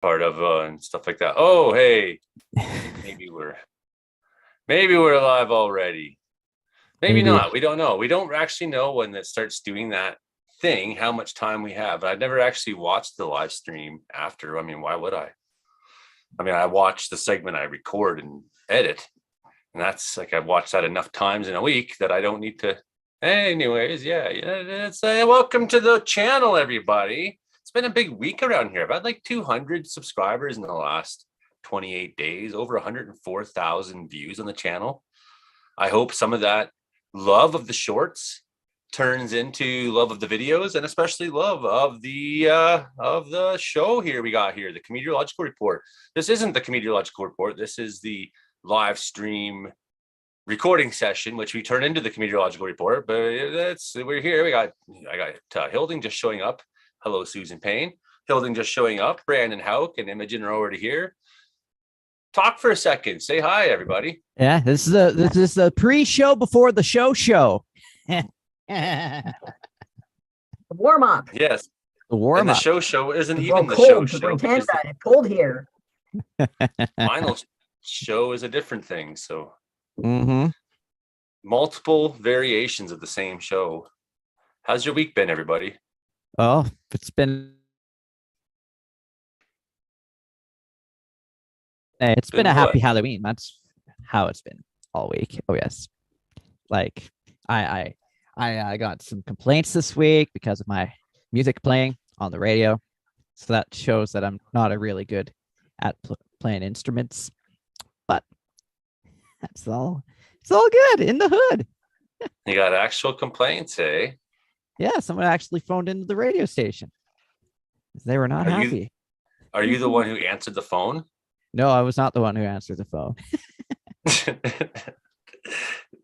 part of and stuff like that. Oh, hey, maybe we're live already. Maybe not. We don't know. We don't actually know when it starts doing that thing, how much time we have. I've never actually watched the live stream after. I mean, why would I? I mean, I watch the segment I record and edit, and that's like I've watched that enough times in a week that I don't need to. Anyways, yeah, it's welcome to the channel, everybody. It's been a big week around here. I've had like 200 subscribers in the last 28 days, over 104,000 views on the channel. I hope some of that love of the shorts turns into love of the videos, and especially love of the show here we got here, the Comedeorological Report. This isn't the Comedeorological Report. This is the live stream recording session, which we turn into the Comedeorological Report. But we're here. I got Hilding just showing up. Hello, Susan Payne. Hilding just showing up. Brandon Hauk and Imogen are already here. Talk for a second. Say hi, everybody. Yeah, this is the pre-show before the show. Warm up. Yes. The warm and up. The show isn't it's even the cold, show. In Canada, it's cold here. Final show is a different thing. So multiple variations of the same show. How's your week been, everybody? Oh, it's been a happy Halloween. That's how it's been all week. Oh yes. Like I got some complaints this week because of my music playing on the radio. So that shows that I'm not really good at playing instruments. But that's all. It's all good in the hood. You got actual complaints, eh? Yeah, someone actually phoned into the radio station. They were not happy. Are you the one who answered the phone? No, I was not the one who answered the phone.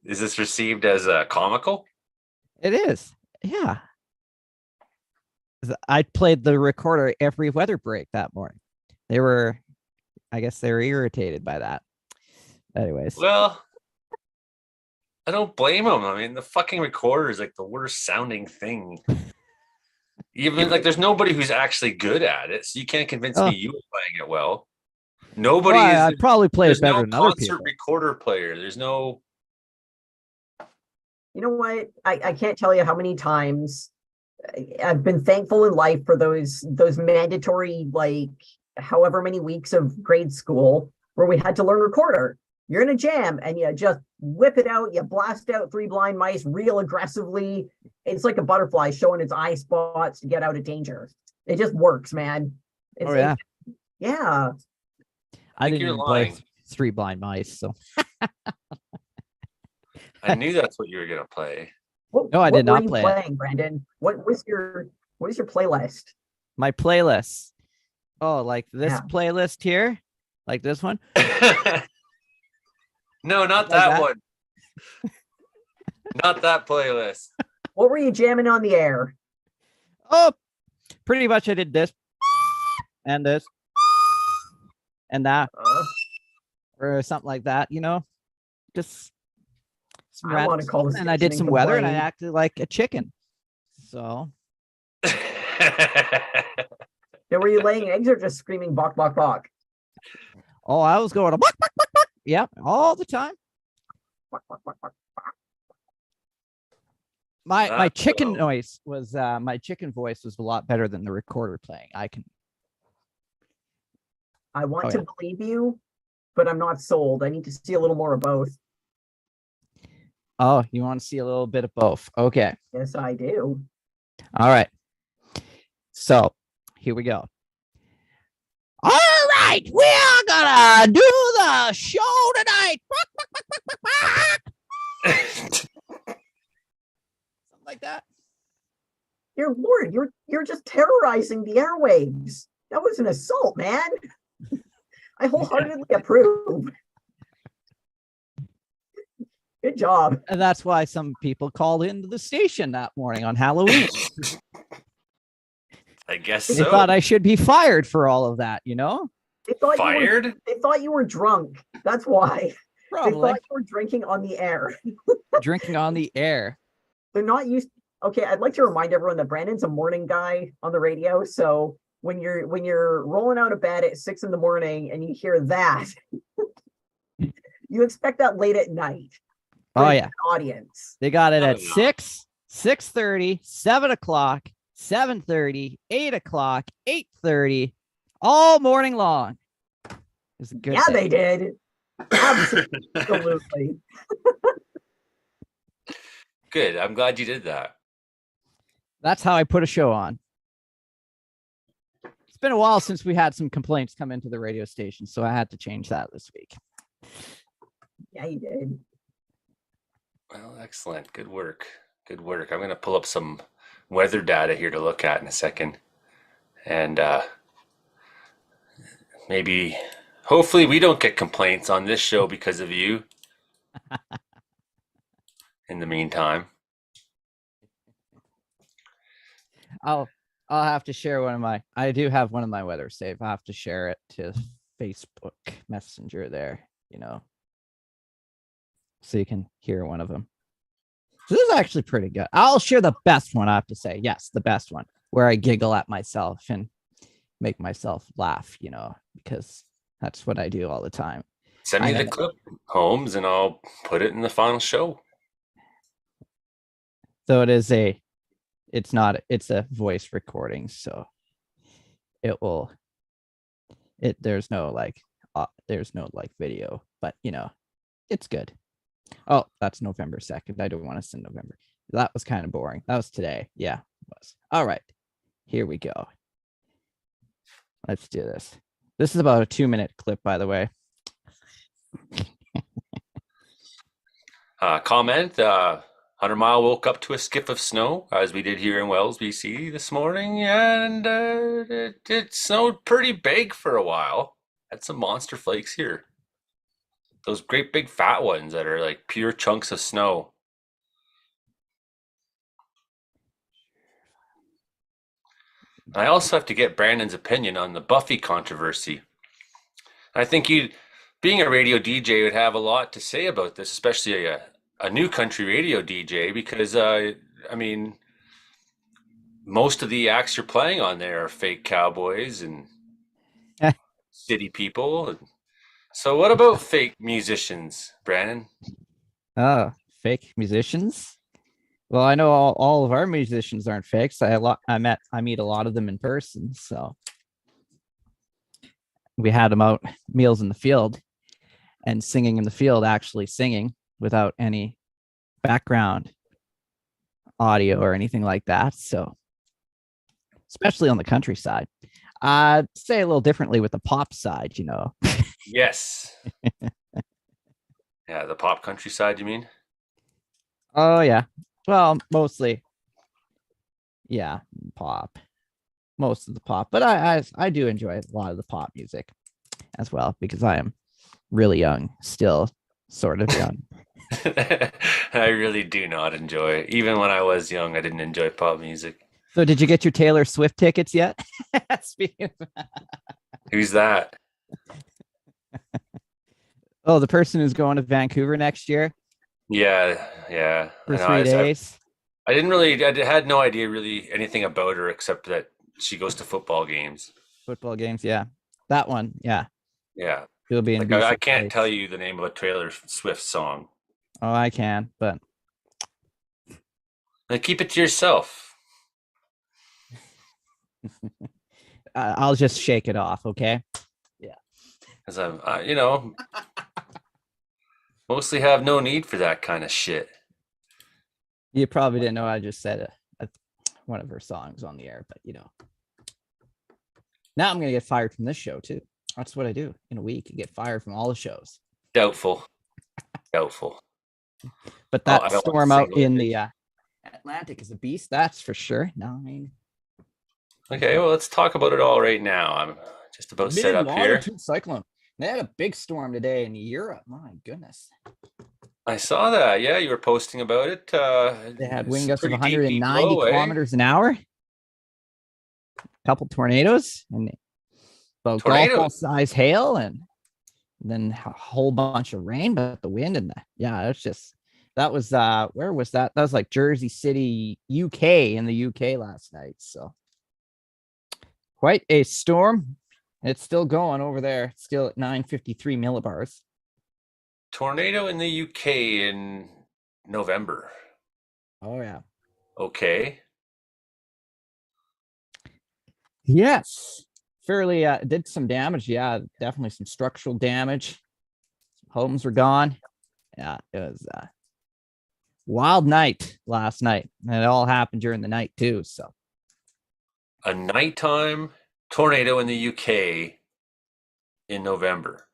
Is this received as comical? It is. Yeah. I played the recorder every weather break that morning. I guess they were irritated by that. Anyways. Well, I don't blame them. I mean, the fucking recorder is like the worst sounding thing. Even like there's nobody who's actually good at it. So you can't convince me you were playing it well. Nobody I'd probably play it better than other people. Concert recorder player. There's no. You know what? I can't tell you how many times I've been thankful in life for those mandatory, like, however many weeks of grade school where we had to learn recorder. You're in a jam and you just whip it out. You blast out Three Blind Mice real aggressively. It's like a butterfly showing its eye spots to get out of danger. It just works, man. Yeah. I didn't even play Three Blind Mice, so. I knew that's what you were gonna play. No, I did not play playing, Brandon. What is your playlist? My playlist. Oh, like this playlist here? Like this one? No, not that one. Not that playlist. What were you jamming on the air? Oh, pretty much I did this and this and that or something like that, you know? Just some I want to call this. And I did some weather and I acted like a chicken. So were you laying eggs or just screaming bok bok bok? Oh, I was going to bok bok bok bok. Yep, all the time. My chicken noise was my chicken voice was a lot better than the recorder playing. I want to believe you, but I'm not sold. I need to see a little more of both. Oh, you want to see a little bit of both? Okay. Yes, I do. All right. So here we go. All right, we're gonna do the show tonight. Something like that. Dear Lord, you're just terrorizing the airwaves. That was an assault, man. I wholeheartedly approve. Good job. And that's why some people called into the station that morning on Halloween. I guess they thought I should be fired for all of that, you know? They thought fired? They thought you were drunk. That's why. Probably. They thought you were drinking on the air. Drinking on the air. They're not used. Okay, I'd like to remind everyone that Brandon's a morning guy on the radio. So when you're rolling out of bed at 6 in the morning and you hear that, you expect that late at night. Oh yeah, audience. They got it Oh, at no. 6, 6:30, 7 o'clock, 7:30, 8 o'clock, 8:30, all morning long. It's a good Yeah, day. they did. Absolutely. Good. I'm glad you did that. That's how I put a show on. It's been a while since we had some complaints come into the radio station, so I had to change that this week. Yeah, you did. Well, excellent. Good work. Good work. I'm going to pull up some weather data here to look at in a second. And maybe, hopefully, we don't get complaints on this show because of you. In the meantime, I'll have to share I do have one of my weather save. I have to share it to Facebook Messenger there, so you can hear one of them. So this is actually pretty good. I'll share the best one, I have to say. Yes, the best one, where I giggle at myself and make myself laugh, because that's what I do all the time. send me the clip, Holmes, and I'll put it in the final show. So it's a voice recording, so there's no video, but it's good. Oh, that's November 2nd. I don't want to send November. That was kind of boring. That was today. Yeah, it was. All right, here we go. Let's do this. This is about a 2-minute clip, by the way. Comment, 100 Mile woke up to a skiff of snow, as we did here in Wells, BC this morning, and it snowed pretty big for a while. Had some monster flakes here. Those great big fat ones that are like pure chunks of snow. I also have to get Brandon's opinion on the Buffy controversy. I think being a radio DJ, would have a lot to say about this, especially a new country radio DJ, because most of the acts you're playing on there are fake cowboys and city people. So what about fake musicians, Brandon? Oh, fake musicians? Well, I know all of our musicians aren't fakes. I meet a lot of them in person, so we had them out meals in the field and singing in the field, actually singing without any background audio or anything like that. So, especially on the countryside, I'd say a little differently with the pop side, Yes. Yeah, the pop countryside, you mean? Oh yeah. Well, mostly. Yeah, pop. Most of the pop, but I do enjoy a lot of the pop music as well, because I am really young, still sort of young. I really do not enjoy it. Even when I was young, I didn't enjoy pop music. So did you get your Taylor Swift tickets yet? Speaking of... Who's that? Oh, the person who's going to Vancouver next year. Yeah. For 3 days. I had no idea really anything about her except that she goes to football games. Football games, yeah. That one, yeah. Yeah. He'll be in. I can't tell you the name of a Taylor Swift song. Oh, I can, but keep it to yourself. I'll just shake it off, okay? Yeah. Because I'm, mostly have no need for that kind of shit. You probably didn't know I just said one of her songs on the air, but now I'm gonna get fired from this show too. That's what I do in a week. You get fired from all the shows. Doubtful. But that storm out in the Atlantic is a beast, that's for sure. No, I mean. Okay, well, let's talk about it all right now. I'm just about set up here. Cyclone. They had a big storm today in Europe. My goodness. I saw that. Yeah, you were posting about it. They had wind gusts of 190 kilometers an hour. A couple tornadoes and golf ball size hail, and then a whole bunch of rain. But the wind and that was where was that? That was like Jersey City, UK, in the UK last night. So quite a storm. It's still going over there, still at 953 millibars. Tornado in the UK in November. Oh, yeah. Okay. Yes. Fairly did some damage. Yeah, definitely some structural damage. Homes were gone. Yeah, it was a wild night last night. And it all happened during the night too. So A nighttime tornado in the UK in November.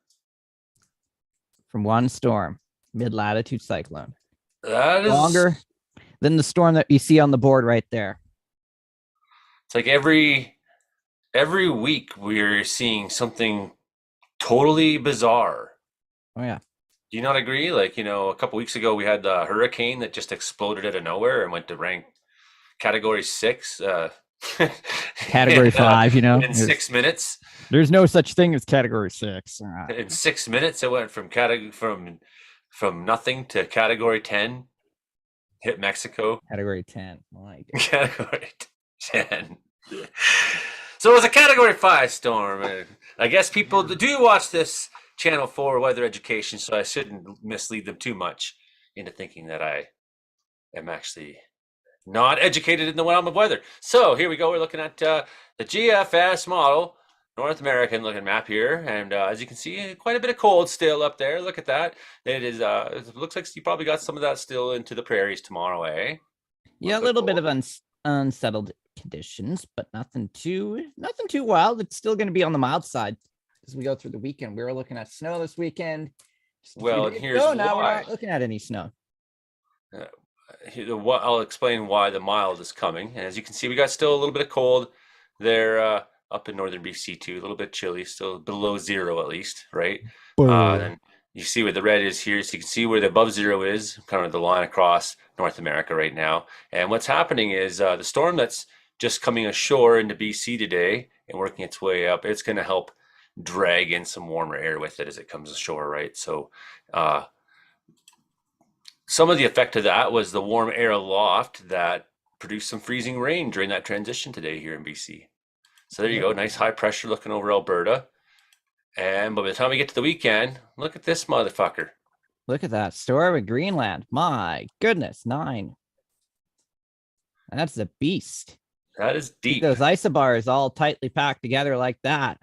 from one storm, mid-latitude cyclone. That is Longer than the storm that you see on the board right there. It's like every week we're seeing something totally bizarre. Oh, yeah. Do you not agree? Like, a couple weeks ago we had the hurricane that just exploded out of nowhere and went to rank category 6. Category 5, in 6 minutes. There's no such thing as category 6. In 6 minutes, it went from nothing to category 10. Hit Mexico. Category 10. Category 10. So it was a category 5 storm. And I guess people do watch this channel for weather education, so I shouldn't mislead them too much into thinking that I am actually not educated in the realm of weather. So here we go. We're looking at the GFS model, North American looking map here. And as you can see, quite a bit of cold still up there. Look at that. It is. It looks like you probably got some of that still into the prairies tomorrow, eh? Yeah, a little bit of unsettled conditions, but nothing too wild. It's still going to be on the mild side as we go through the weekend. We were looking at snow this weekend. Well, here's why. Now we're not looking at any snow. I'll explain why the mild is coming. And as you can see, we got still a little bit of cold there up in northern BC too. A little bit chilly, still below 0 at least, right? And you see where the red is here, so you can see where the above 0 is, kind of the line across North America right now. And what's happening is the storm that's just coming ashore into BC today and working its way up, it's going to help drag in some warmer air with it as it comes ashore, right? So some of the effect of that was the warm air aloft that produced some freezing rain during that transition today here in BC. So there you go, nice high pressure looking over Alberta. And by the time we get to the weekend, look at this motherfucker. Look at that storm in Greenland. My goodness, 9. That's a beast. That is deep. Those isobars all tightly packed together like that.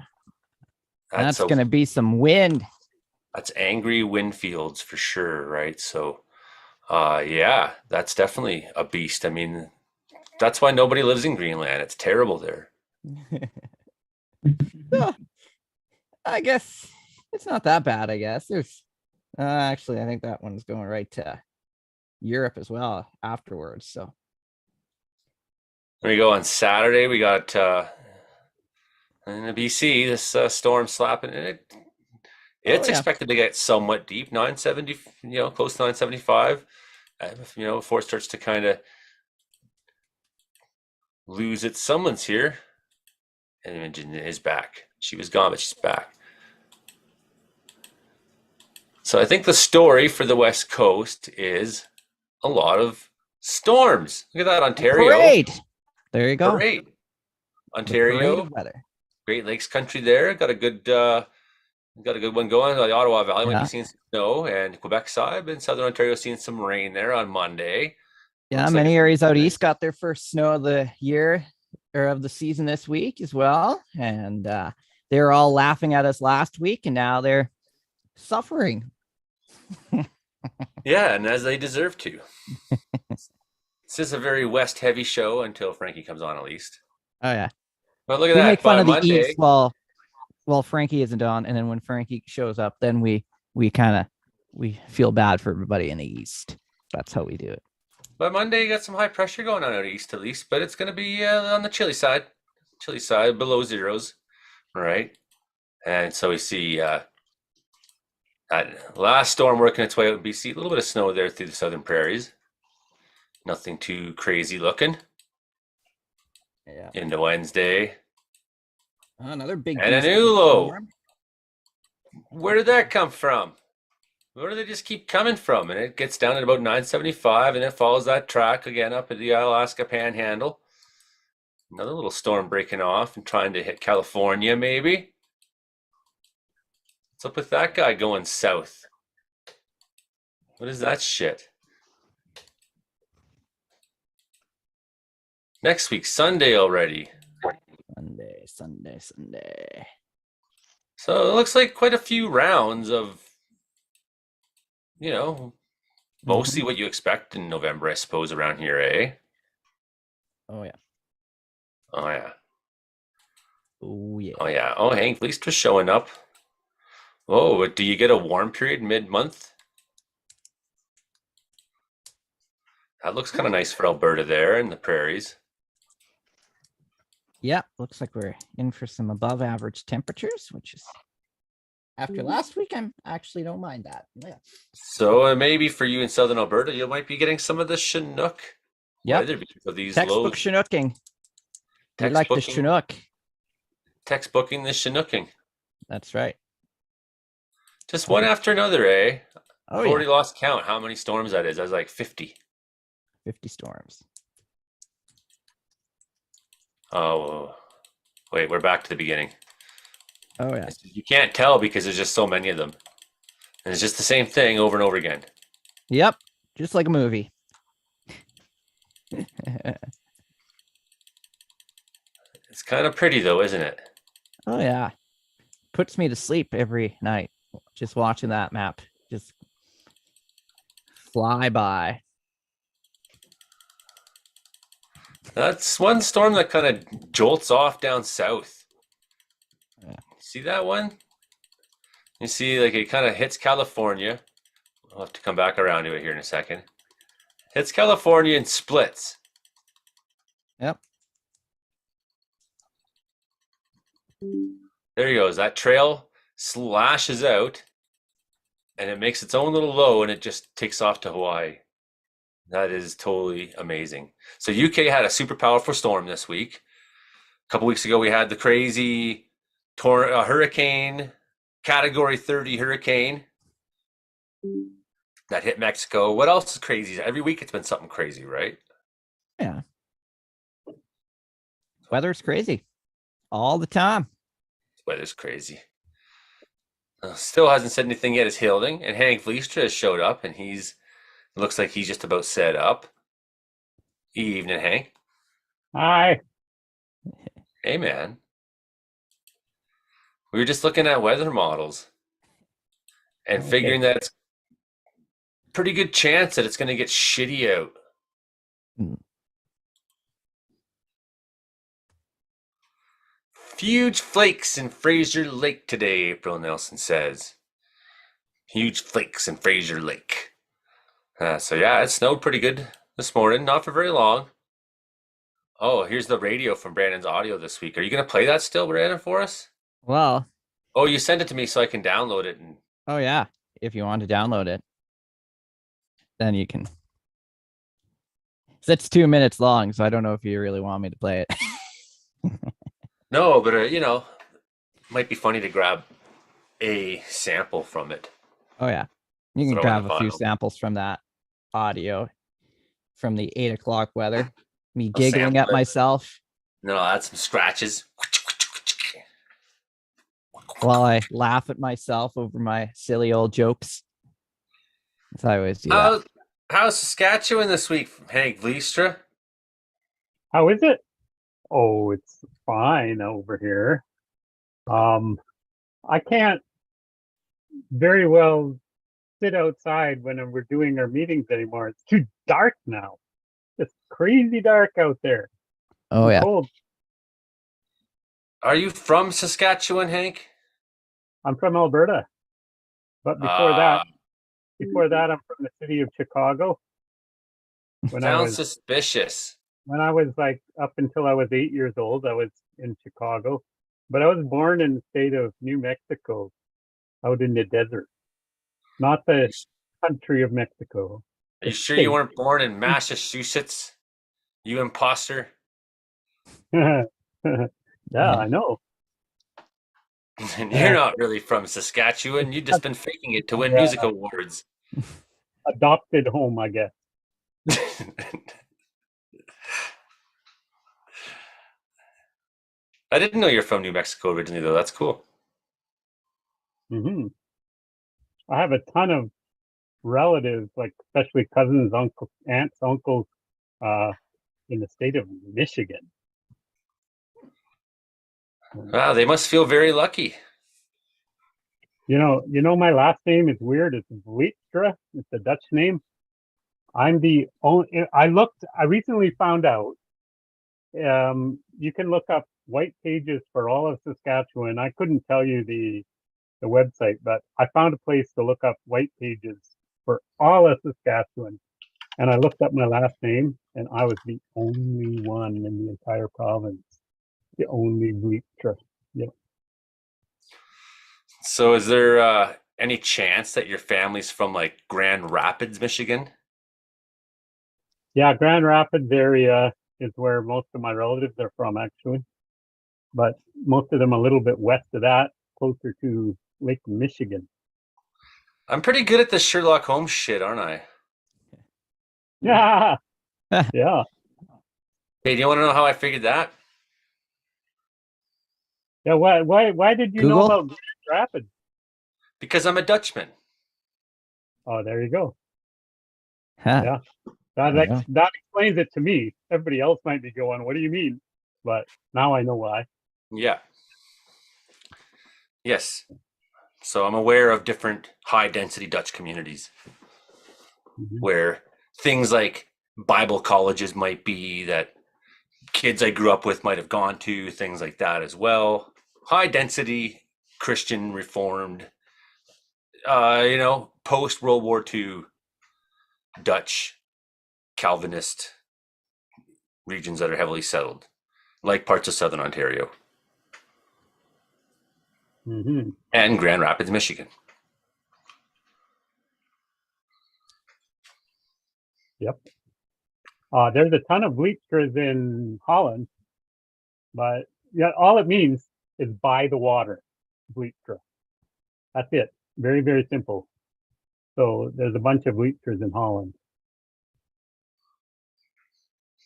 That's going to be some wind. That's angry wind fields for sure, right? So yeah, that's definitely a beast. I mean, that's why nobody lives in Greenland. It's terrible there. I guess it's not that bad, I guess. There's actually, I think that one's going right to Europe as well afterwards. So there you go. On Saturday, we got in the BC, this storm slapping it. It's expected to get somewhat deep, 970, close to 975. Before it starts to kind of lose its semblance here. And Imogen is back. She was gone, but she's back. So I think the story for the West Coast is a lot of storms. Look at that, Ontario. Great. There you go. Great. Ontario, weather. Great Lakes country there. Got a good one going. The Ottawa Valley might be seeing some snow, and Quebec side, and Southern Ontario seeing some rain there on Monday. Yeah, looks many areas out east got their first snow of the year or of the season this week as well. And they were all laughing at us last week, and now they're suffering. Yeah, and as they deserve to. This is a very West heavy show until Frankie comes on, at least. Oh yeah. But look at that. We make fun of the Monday, East while Frankie isn't on, and then when Frankie shows up, then we feel bad for everybody in the East. That's how we do it. But Monday, you got some high pressure going on out east, at least, but it's going to be on the chilly side, below 0s, right? And so we see that last storm working its way out in BC, a little bit of snow there through the southern prairies. Nothing too crazy looking. Yeah. Into Wednesday. Another big and a new low. Where did that come from? Where do they just keep coming from? And it gets down at about 975, and it follows that track again up at the Alaska Panhandle. Another little storm breaking off and trying to hit California, maybe. What's up with that guy going south? What is that shit? Next week, Sunday already. Sunday. So it looks like quite a few rounds of, mostly what you expect in November, I suppose, around here, eh? Oh yeah. Oh, yeah. Oh yeah. Oh, yeah. Oh, Hank Least was showing up. Oh, do you get a warm period mid-month? That looks kind of nice for Alberta there in the prairies. Yeah, looks like we're in for some above average temperatures, which is after last week, I actually don't mind that. Yeah. So maybe for you in southern Alberta, you might be getting some of the Chinook weather because of these Textbook lows. Chinooking. You like the Chinook. Textbooking the Chinooking. That's right. Just one after another, eh? Oh, I've already lost count how many storms that is. I was like 50. 50 storms. Oh, wait, we're back to the beginning. Oh, yeah. You can't tell because there's just so many of them. And it's just the same thing over and over again. Yep. Just like a movie. It's kind of pretty though, isn't it? Oh, yeah. Puts me to sleep every night. Just watching that map. Just fly by. That's one storm that kind of jolts off down south. Yeah. See that one? You see, like, it kind of hits California. I'll have to come back around to it here in a second. Hits California and splits. Yep. There he goes. That trail slashes out and it makes its own little low and it just takes off to Hawaii. That is totally amazing. So UK had a super powerful storm this week. A couple weeks ago, we had the crazy hurricane, category 30 hurricane that hit Mexico. What else is crazy? Every week it's been something crazy, right? Yeah. Weather's crazy all the time. Weather's crazy. Still hasn't said anything yet. Is Hilding and Hank Vliestra has showed up, and looks like he's just about set up. Evening, Hank. Hi. Hey, man. We were just looking at weather models and figuring that it's pretty good chance that it's going to get shitty out. Huge flakes in Fraser Lake today, April Nelson says. Huge flakes in Fraser Lake. So yeah, it snowed pretty good this morning, not for very long. Oh, here's the radio from Brandon's audio this week. Are you going to play that still, Brandon, for us? Well. Oh, you sent it to me so I can download it. Oh, yeah. If you want to download it, then you can. It's 2 minutes long, so I don't know if you really want me to play it. No, but, might be funny to grab a sample from it. Oh, yeah. You can grab a few samples from that audio from the 8 o'clock weather. Me giggling at myself. No, I'll add some scratches. While I laugh at myself over my silly old jokes. That's how I always do that. How's Saskatchewan this week, Hank Vliestra? How is it? Oh, it's fine over here. I can't very well sit outside when we're doing our meetings anymore. It's too dark now. It's crazy dark out there. Oh, yeah. Cold. Are you from Saskatchewan, Hank? I'm from Alberta. But before that, I'm from the city of Chicago. Sounds suspicious. When I was like up until I was 8 years old, I was in Chicago. But I was born in the state of New Mexico, out in the desert. Not the country of Mexico. Are you sure you weren't born in Massachusetts? You imposter. Yeah, I know. You're not really from Saskatchewan. You've just been faking it to win music awards. Adopted home, I guess. I didn't know you're from New Mexico originally, though. That's cool. Hmm. I have a ton of relatives, like especially cousins, uncles, aunts, uncles, uh, in the state of Michigan. Wow, they must feel very lucky. My last name is weird. It's Vlietstra. It's a Dutch name. I'm the only. I recently found out. You can look up white pages for all of Saskatchewan. I couldn't tell you the website, but I found a place to look up white pages for all of Saskatchewan. And I looked up my last name, and I was the only one in the entire province, the only Vlietstra. Yeah. So is there any chance that your family's from like Grand Rapids, Michigan? Yeah, Grand Rapids area is where most of my relatives are from, actually. But most of them a little bit west of that, closer to Lake Michigan. I'm pretty good at this Sherlock Holmes shit, aren't I? Yeah, yeah, Hey, do you want to know how I figured that? yeah. Why did you know Google? about Grand Rapids? Because I'm a Dutchman. Oh, there you go. Huh. Yeah, that There you go. that explains it to me. Everybody else might be going, "What do you mean?" But now I know why. Yeah. Yes. So I'm aware of different high density Dutch communities Mhm. where things like Bible colleges might be that kids I grew up with might have gone to, things like that as well. High density Christian Reformed, post World War II Dutch Calvinist regions that are heavily settled, like parts of southern Ontario Mhm. and Grand Rapids, Michigan. Yep. There's a ton of Vlietstras in Holland, but yeah, all it means is by the water, Vlietstra. That's it. Very, very simple. So there's a bunch of Vlietstras in Holland.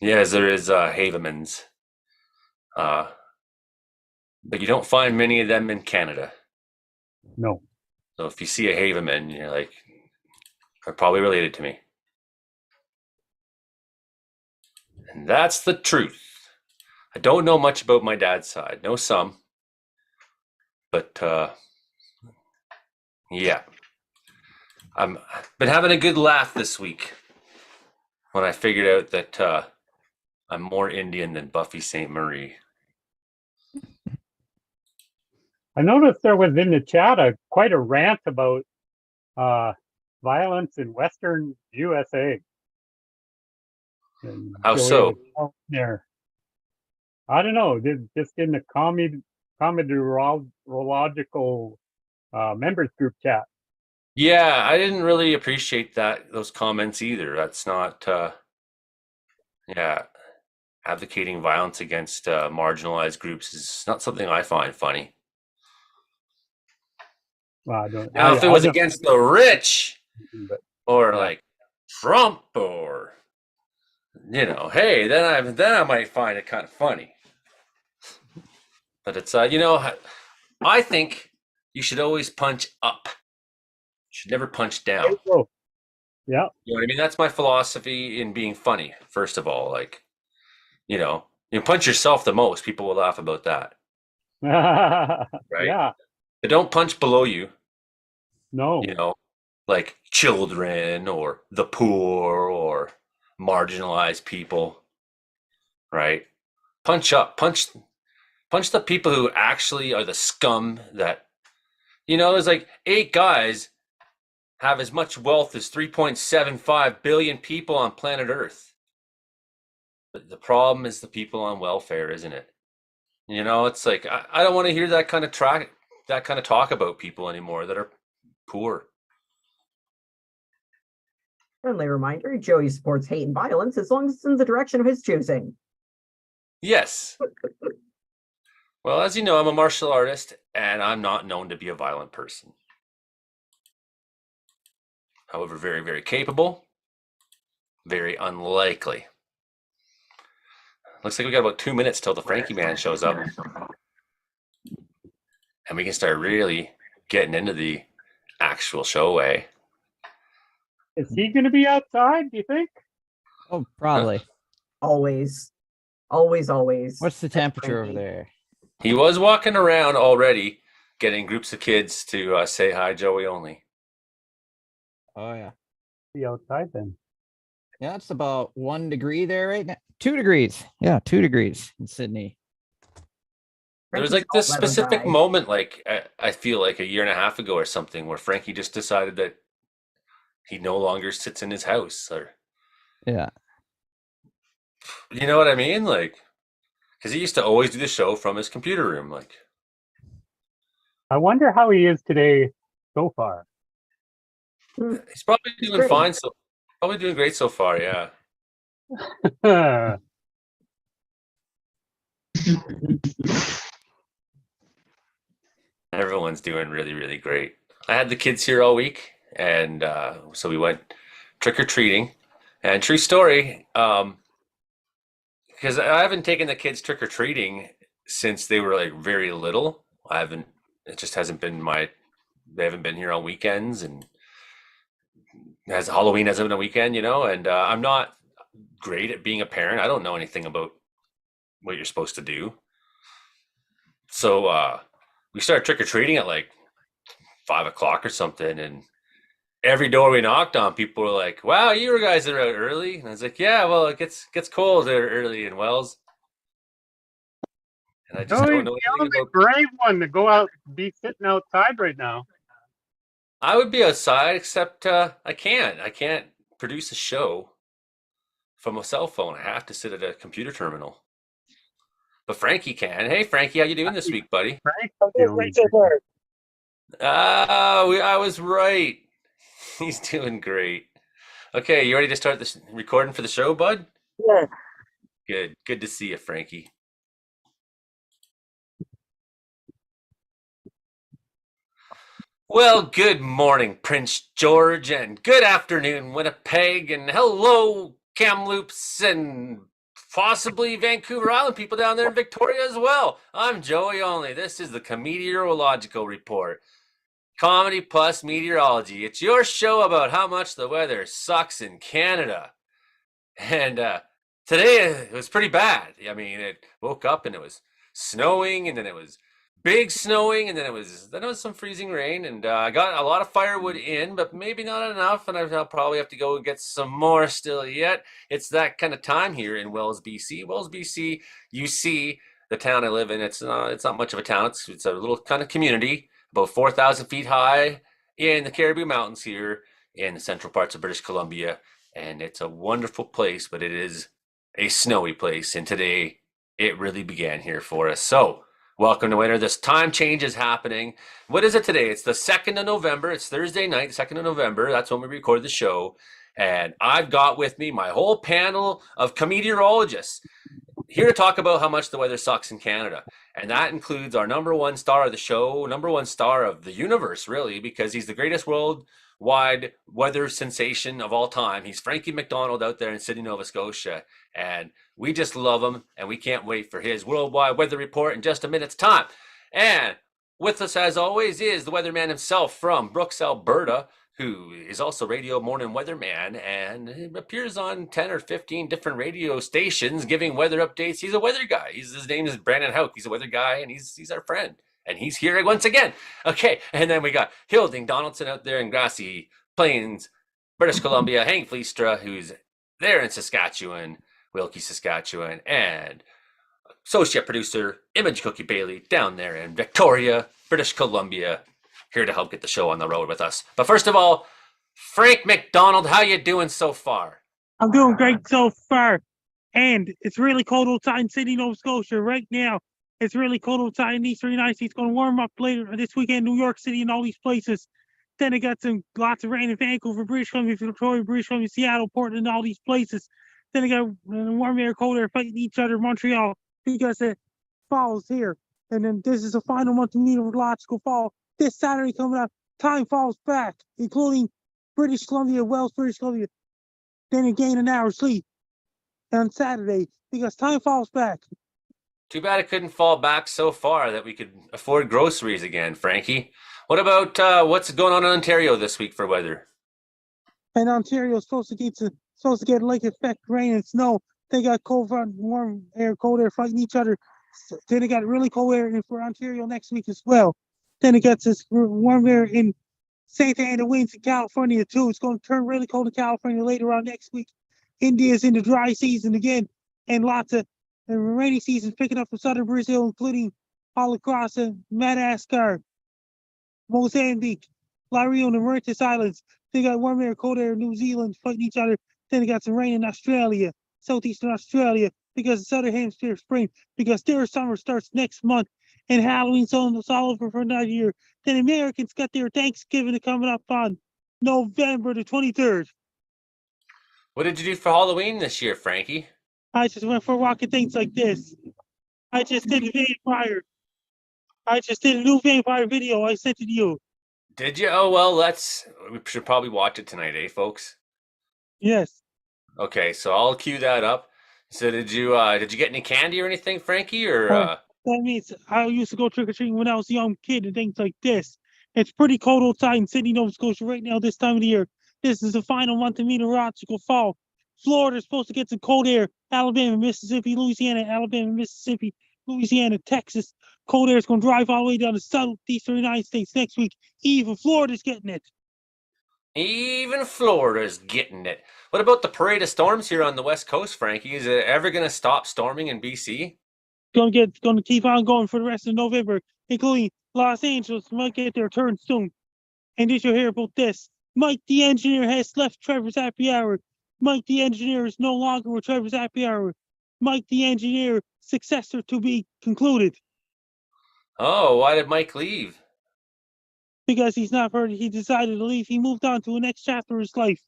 Yes, there is Havemans, but you don't find many of them in Canada. No. So if you see a Haveman, you're like, they're probably related to me. And that's the truth. I don't know much about my dad's side. Know some, but yeah, I've been having a good laugh this week when I figured out that I'm more Indian than Buffy St. Marie. I noticed there was in the chat quite a rant about uh, violence in Western USA. And How Joey so? was out there. I don't know, just in the Comedeorological members group chat. Yeah, I didn't really appreciate those comments either. That's not yeah, advocating violence against marginalized groups is not something I find funny. I don't, Now, if it I was don't, against the rich but or yeah. like Trump or hey, then I might find it kind of funny. But it's I think you should always punch up. You should never punch There down. you go. Yeah. You know what I mean? That's my philosophy in being funny. First of all, you punch yourself the most, people will laugh about that, right? Yeah. But don't punch below you, No. like children or the poor or marginalized people, right? Punch up, punch the people who actually are the scum that, there's like 8 guys have as much wealth as 3.75 billion people on planet Earth. But the problem is the people on welfare, isn't it? It's like I don't want to hear that kind of talk about people anymore that are poor. Friendly reminder, Joey supports hate and violence as long as it's in the direction of his choosing. Yes. Well, as you know, I'm a martial artist and I'm not known to be a violent person. However, very, very capable, very unlikely. Looks like we got about 2 minutes till the Frankie man shows up. And we can start really getting into the actual show, eh? Is he going to be outside, do you think? Oh, probably. Always. Always, always. What's the temperature over Frankie. there? He was walking around already, getting groups of kids to say hi, Joey only. Oh yeah. Be outside then. Yeah, it's about 1 degree there right now. 2 degrees. Yeah, 2 degrees in Sydney. There was Frankie's like this all weather specific guy. moment, like I feel like a year and a half ago or something, where Frankie just decided that he no longer sits in his house, or Yeah. you know what I mean, like, because he used to always do the show from his computer room. Like, I wonder how he is today so far. he's probably doing great. fine, so probably doing great so far. Yeah. Everyone's doing really, really great. I had the kids here all week, and so we went trick or treating. And true story, because I haven't taken the kids trick or treating since they were like very little. I haven't. It just hasn't been my. They haven't been here on weekends, and as Halloween hasn't been a weekend, you know. And I'm not great at being a parent. I don't know anything about what you're supposed to do. So we started trick or treating at like 5 o'clock or something, and every door we knocked on, people were like, "Wow, you guys are out early." And I was like, "Yeah, well, it gets cold there early in Wells." And I just No, don't he's know the anything only about. brave one to go out, be sitting outside right now. I would be outside, except I can't. I can't produce a show from a cell phone. I have to sit at a computer terminal. But Frankie can. Hey, Frankie, how you doing this week, buddy? Frank's the only brave one. I was right. He's doing great. Okay, you ready to start this recording for the show, bud? Yeah. Good. Good to see you, Frankie. Well, good morning, Prince George, and good afternoon, Winnipeg, and hello, Kamloops, and possibly Vancouver Island people down there in Victoria as well. I'm Joey Only. This is the Comedeorological Report. Comedy plus meteorology. It's your show about how much the weather sucks in Canada. And today it was pretty bad. I mean, it woke up and it was snowing, and then it was big snowing, and then it was some freezing rain, and I got a lot of firewood in, but maybe not enough, and I'll probably have to go and get some more still yet. It's that kind of time here in Wells, BC. Wells, BC, you see the town I live in. It's not much of a town. It's a little kind of community, about 4,000 feet high in the Cariboo Mountains here in the central parts of British Columbia, and it's a wonderful place, but it is a snowy place, and today it really began here for us. So welcome to winter. This time change is happening. What is it today? It's the 2nd of November. It's Thursday night, 2nd of November. That's when we record the show. And I've got with me my whole panel of comedeorologists here to talk about how much the weather sucks in Canada. And that includes our number one star of the show, number one star of the universe, really, because he's the greatest worldwide weather sensation of all time. He's Frankie McDonald out there in Sydney, Nova Scotia. And we just love him, and we can't wait for his worldwide weather report in just a minute's time. And with us, as always, is the weatherman himself from Brooks, Alberta, who is also radio morning weatherman and appears on 10 or 15 different radio stations giving weather updates. He's a weather guy. His name is Brandon Hauk. He's a weather guy, and he's our friend. And he's here once again. Okay, and then we got Hilding Donaldson out there in Grassy Plains, British Columbia, Hank Fleistra, who's there in Saskatchewan, Wilkie, Saskatchewan, and associate producer Image Cookie Bailey down there in Victoria, British Columbia, here to help get the show on the road with us. But first of all, Frank McDonald, how you doing so far? I'm doing great so far. And it's really cold outside in Sydney, Nova Scotia right now. It's really cold outside in the Eastern United States. It's going to warm up later this weekend, New York City and all these places. Then I got lots of rain in Vancouver, British Columbia, Victoria, British Columbia, Seattle, Portland, all these places. Then I got warm air, cold air fighting each other in Montreal because it falls here. And then this is the final month of meteorological fall. This Saturday coming up, time falls back, including British Columbia, Wells, British Columbia. Then again, an hour sleep. on Saturday because time falls back. Too bad it couldn't fall back so far that we could afford groceries again, Frankie. What about what's going on in Ontario this week for weather? And Ontario's supposed to get lake effect rain and snow. They got cold front, warm air, cold air fighting each other. Then they got really cold air for Ontario next week as well. Then it gets this warm air in Santa Ana winds in California too. It's going to turn really cold in California later on next week. India's in the dry season again, and lots of rainy seasons picking up from southern Brazil, including all across Madagascar, Mozambique, La Rio, and the Mauritius Islands. They got warm air, cold air in New Zealand fighting each other. Then they got some rain in Australia, southeastern Australia, because the southern hemisphere spring, because their summer starts next month, and Halloween's almost all over for another year. Then Americans got their Thanksgiving coming up on November the 23rd. What did you do for Halloween this year, Frankie? I just went for a walk and things like this. I just did a vampire. I just did a new vampire video. I sent it to you. Did you? Oh well, we should probably watch it tonight, eh, folks? Yes. Okay, so I'll cue that up. So did you get any candy or anything, Frankie? Or That means I used to go trick or treating when I was a young kid and things like this. It's pretty cold outside in Sydney, Nova Scotia right now this time of the year. This is the final month of meteorological fall. Florida's supposed to get some cold air. Alabama, Mississippi, Louisiana, Texas. Cold air is going to drive all the way down to southeastern United States next week. Even Florida's getting it. Even Florida's getting it. What about the parade of storms here on the West Coast, Frankie? Is it ever going to stop storming in BC? Going to keep on going for the rest of November, including Los Angeles might get their turn soon. And did you hear about this? Mike the engineer has left Trevor's Happy Hour. Mike the engineer is no longer with Trevor's Happy Hour. Mike the engineer successor to be concluded. Oh, why did Mike leave? Because he's not heard. He decided to leave. He moved on to the next chapter of his life.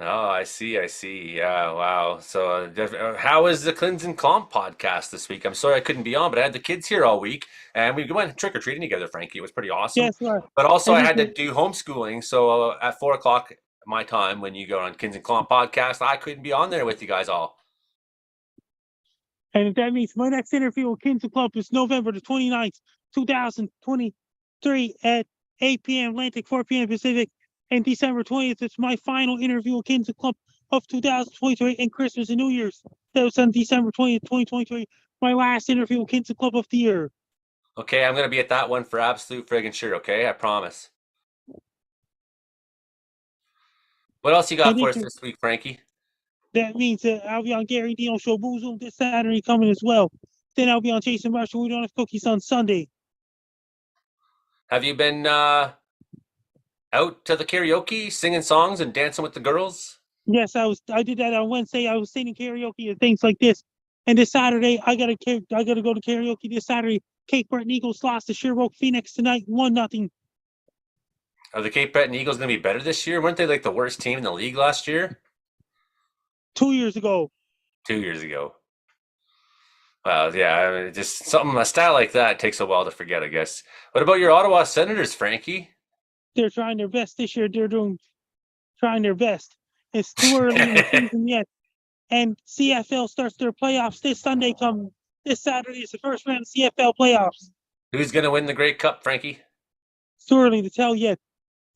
Oh, I see. Yeah, wow. So, how is the Clinton Klomp podcast this week? I'm sorry I couldn't be on, but I had the kids here all week, and we went trick or treating together. Frankie, it was pretty awesome. Yes, sir. But also, I had to do homeschooling, so at 4:00 my time, when you go on Kins and Klomp podcast, I couldn't be on there with you guys all. And that means my next interview with Kins and Klomp is November the 29th, 2023 at 8 p.m. Atlantic, 4 p.m. Pacific. And December 20th, it's my final interview with Kins and Klomp of 2023 and Christmas and New Year's. That was on December 20th, 2023. My last interview with Kins and Klomp of the year. Okay, I'm going to be at that one for absolute friggin' sure, okay? I promise. What else you got for us this week, Frankie? That means that I'll be on Gary Dino Show Boo Zoom this Saturday coming as well. Then I'll be on Jason Marshall. We don't have cookies on Sunday. Have you been out to the karaoke, singing songs and dancing with the girls? Yes, I did that on Wednesday. I was singing karaoke and things like this. And this Saturday, I gotta go to karaoke this Saturday. Cape Breton Eagles lost to Sherbrooke Phoenix tonight, 1-0. Are the Cape Breton Eagles going to be better this year? Weren't they like the worst team in the league last year? 2 years ago. 2 years ago. Well, yeah, I mean, just a stat like that takes a while to forget, I guess. What about your Ottawa Senators, Frankie? They're trying their best this year. They're trying their best. It's too early in the season yet. And CFL starts their playoffs this Sunday. This Saturday is the first round of CFL playoffs. Who's going to win the Grey Cup, Frankie? It's too early to tell yet.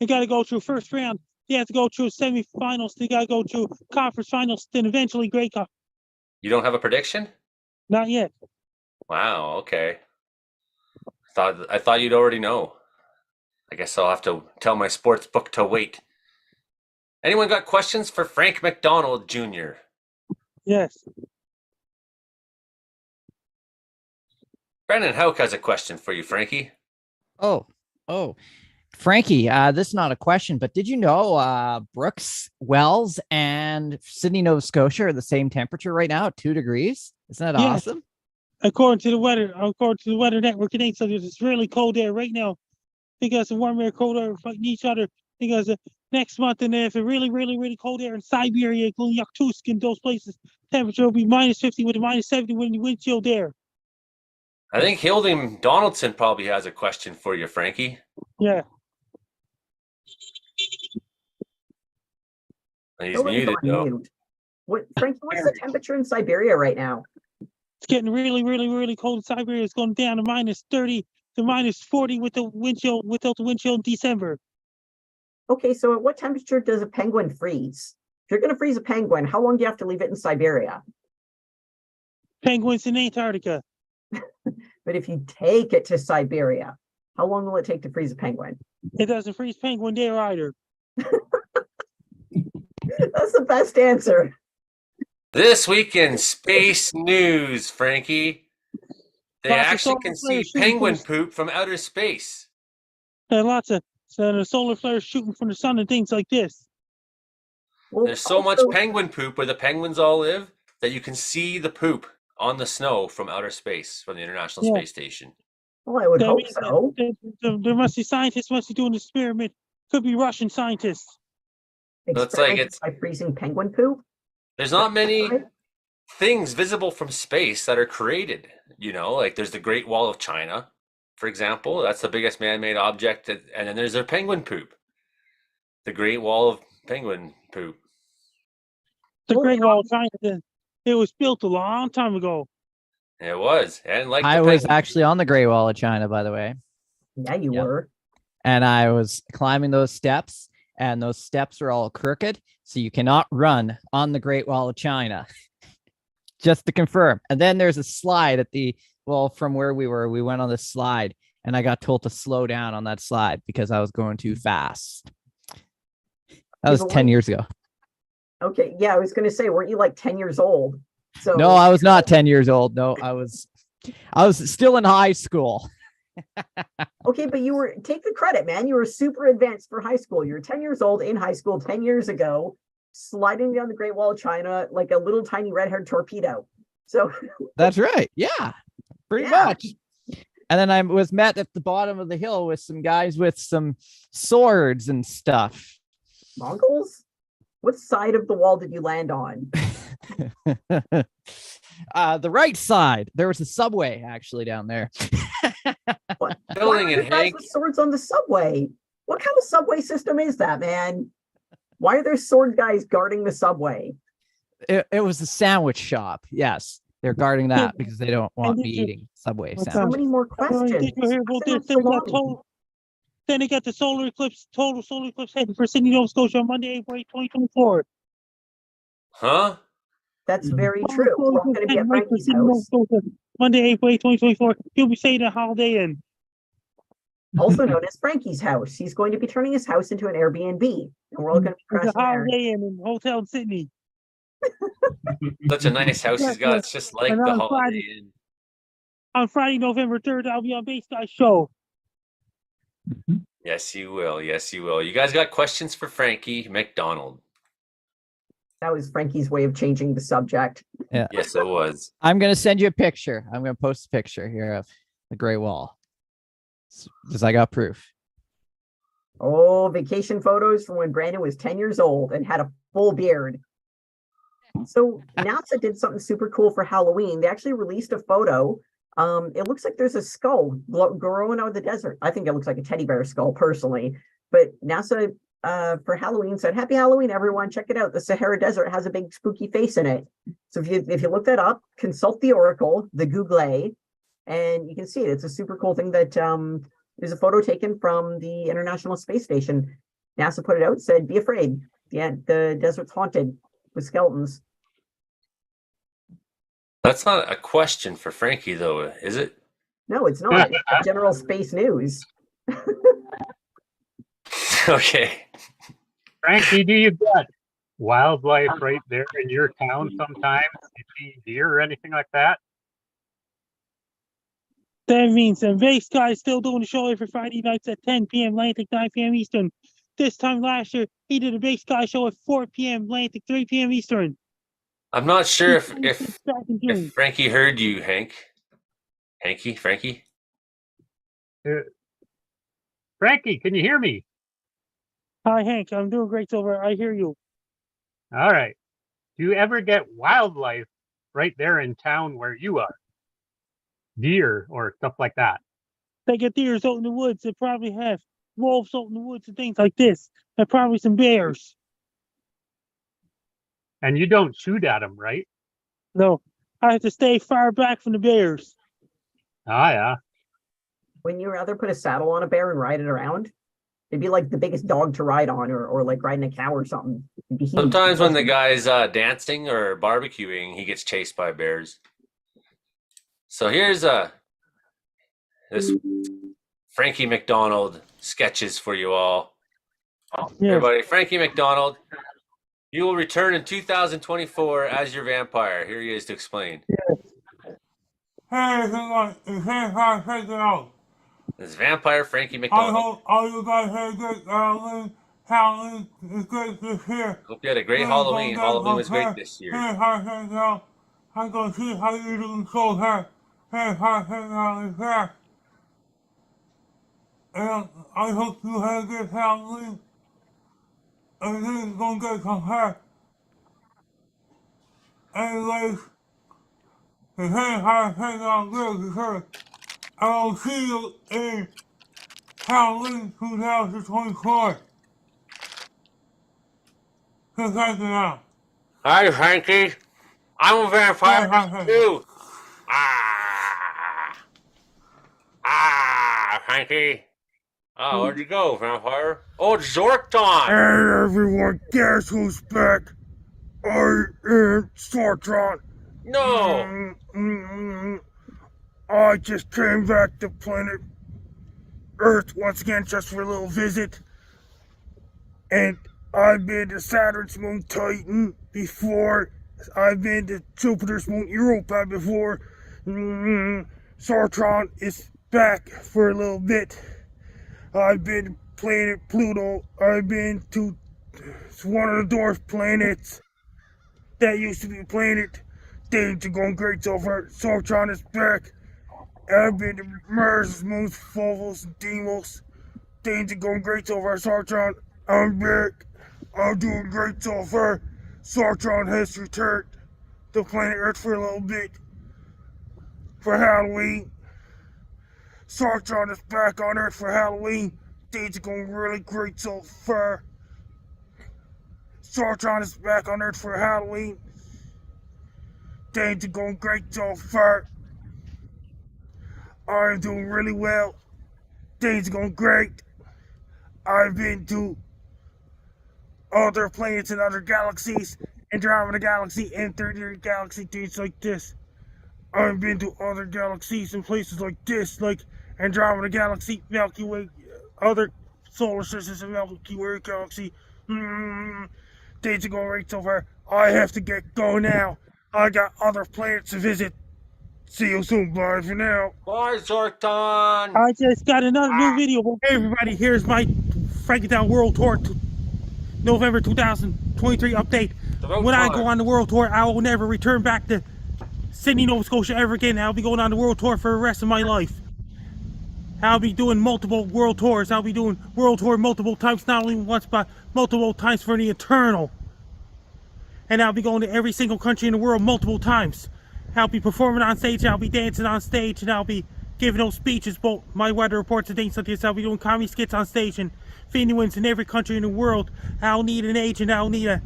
They got to go through first round. They have to go through semifinals. They got to go through conference finals, then eventually Grey Cup. You don't have a prediction? Not yet. Wow, okay. I thought you'd already know. I guess I'll have to tell my sports book to wait. Anyone got questions for Frank McDonald Jr.? Yes. Brandon Houck has a question for you, Frankie. Oh, Frankie, this is not a question, but did you know Brooks, Wells, and Sydney, Nova Scotia are the same temperature right now at 2 degrees? Isn't that awesome? According to the weather network, it ain't so it's really cold there right now because the warm air, cold air fighting each other. Because next month, and if it really, really, really cold air in Siberia, including Yakutsk and those places, temperature will be -50 with a -70 wind chill there. I think Hilding Donaldson probably has a question for you, Frankie. Yeah. He's muted, though. Frankie, what's the temperature in Siberia right now? It's getting really, really, really cold in Siberia. It's going down to minus 30 to minus 40 with the wind chill, without the wind chill in December. Okay, so at what temperature does a penguin freeze? If you're going to freeze a penguin, how long do you have to leave it in Siberia? Penguins in Antarctica. But if you take it to Siberia, how long will it take to freeze a penguin? It doesn't freeze penguin there either. That's the best answer. This week in space news, Frankie, they Lots of actually solar can see flares shooting penguin from poop from outer space. And lots of solar flares shooting from the sun and things like this. Well, There's so much also- penguin poop where the penguins all live that you can see the poop on the snow from outer space, from the International Yeah. Space Station. Well, I would That hope means so. there must be scientists must be doing this experiment. Could be Russian scientists. So it's like Experimented by freezing penguin poop. There's not many Right? things visible from space that are created. You know, like there's the Great Wall of China, for example. That's the biggest man-made object. And then there's their penguin poop. The Great Wall of Penguin poop. The Well, Great Wall of China. It was built a long time ago. It was. And like I the was penguin actually on the Great Wall of China, by the way, Yeah, you Yep. were. and I was climbing those steps, and those steps are all crooked, so you cannot run on the Great Wall of China. Just to confirm. And then there's a slide at from where we went on the slide, and I got told to slow down on that slide because I was going too fast. That was but 10 years ago. Okay, yeah, I was going to say, weren't you like 10 years old? So No, I was not 10 years old. No, I was still in high school. Okay, but take the credit, man. You were super advanced for high school. You were 10 years old in high school 10 years ago, sliding down the Great Wall of China like a little tiny red-haired torpedo. So That's right. Yeah, pretty Yeah. much. And then I was met at the bottom of the hill with some guys with some swords and stuff. Mongols? What side of the wall did you land on? The right side. There was a subway actually down there. What? Building Why are it, there guys Hank. with swords on the subway? What kind of subway system is that, man? Why are there sword guys guarding the subway? It was a sandwich shop. Yes, they're guarding that because they don't want me eating Subway What's So sandwiches. many more questions. Did you hear about Why this? is it so long? Then they got the total solar eclipse heading for Sydney, Nova Scotia on Monday, April 8, 2024. Huh? That's very true. We're all going to be at Frankie's house. Monday, April 8, 2024. He'll be staying at Holiday Inn. Also known as Frankie's house. He's going to be turning his house into an Airbnb, and we're all going to be There's a crashing there. Holiday Inn in Hotel in Sydney. Such a nice house he's got. It's just like And the on Holiday Friday- Inn. On Friday, November 3rd, I'll be on Base Guy Show. Yes, you will. Yes, you will. You guys got questions for Frankie McDonald? That was Frankie's way of changing the subject. Yes, it was. I'm gonna send you a picture. I'm gonna post a picture here of the Great Wall because I got proof. Oh, vacation photos from when Brandon was 10 years old and had a full beard. So NASA did something super cool for Halloween. They actually released a photo. It looks like there's a skull growing out of the desert. I think it looks like a teddy bear skull personally, but NASA for Halloween said, "Happy Halloween, everyone. Check it out. The Sahara Desert has a big spooky face in it." So if you look that up, consult the Oracle, the Google, and you can see it. It's a super cool thing that there's a photo taken from the International Space Station. NASA put it out, said, "Be afraid. Yeah, the desert's haunted with skeletons." That's not a question for Frankie, though, is it? No, it's not. It's general space news. Okay. Frankie, do you get wildlife right there in your town sometimes? You see deer or anything like that? That means the Base Guy is still doing the show every Friday nights at 10 p.m. Atlantic, 9 p.m. Eastern. This time last year, he did a Base Guy show at 4 p.m. Atlantic, 3 p.m. Eastern. I'm not sure if Back in June. if Frankie heard you, Hank. Frankie. Frankie, can you hear me? Hi, Hank. I'm doing great, Silver. I hear you. All right. Do you ever get wildlife right there in town where you are? Deer or stuff like that? They get deers out in the woods. They probably have wolves out in the woods and things like this. And probably some bears. And you don't shoot at them, right? No, I have to stay far back from the bears. Ah, yeah. Wouldn't you rather put a saddle on a bear and ride it around? It'd be like the biggest dog to ride on, or like riding a cow or something. It'd be huge. Sometimes when the guy's dancing or barbecuing, he gets chased by bears. So here's this Frankie McDonald sketches for you all. Yeah. Everybody, Frankie McDonald, you will return in 2024 as your vampire. Here he is to explain. Hey, hang on. It's vampire check it out. This vampire Frankie I McDonald. hope all you guys had a good Halloween is great this year. Hope you had a great Halloween. Halloween was great this year. Vampire check it out. I'm gonna see how you doing so here. Vampire check it out is here. And I hope you had a good Halloween. Everything's gonna get some hair. Anyways, the vampire check it out good this year. I will see you in Halloween 2024. So check it out. Hi, Frankie. I'm a vampire Hi. too. Ah, Frankie. Oh, where'd you go, vampire? Oh, it's Zorkton. Hey everyone, guess who's back? I am Sortron. No. I just came back to planet Earth once again just for a little visit. And I've been to Saturn's moon Titan before. I've been to Jupiter's moon Europa before. Sortron is back for a little bit. I've been to planet Pluto. I've been to one of the dwarf planets that used to be planet. Things are going great so far. Sortron is back. I've been to Mars, moons, Phobos, and Deimos. Things are going great so far. Sortron, I'm back. I'm doing great so far. Sortron has returned to planet Earth for a little bit for Halloween. Sortron is back on Earth for Halloween. Things are going really great so far. Sortron is back on Earth for Halloween. Things are going great so far. I'm doing really well. Things are going great. I've been to other planets and other galaxies, Andromeda Galaxy, M33 Galaxy, things like this. I've been to other galaxies and places like this, like Andromeda Galaxy, Milky Way, other solar systems and Milky Way Galaxy. Things are going great so far. I have to get going now. I got other planets to visit. See you soon. Bye for now. Bye, Zorkton. I just got another new video. Hey everybody, here's my Frankendown World Tour November 2023 update. When I go on the World Tour, I will never return back to Sydney, Nova Scotia ever again. I'll be going on the World Tour for the rest of my life. I'll be doing multiple World Tours. I'll be doing World Tour multiple times, not only once, but multiple times for the eternal. And I'll be going to every single country in the world multiple times. I'll be performing on stage, I'll be dancing on stage, and I'll be giving those speeches, both my weather reports and things like this. I'll be doing comedy skits on stage and genuines in every country in the world. I'll need an agent, I'll need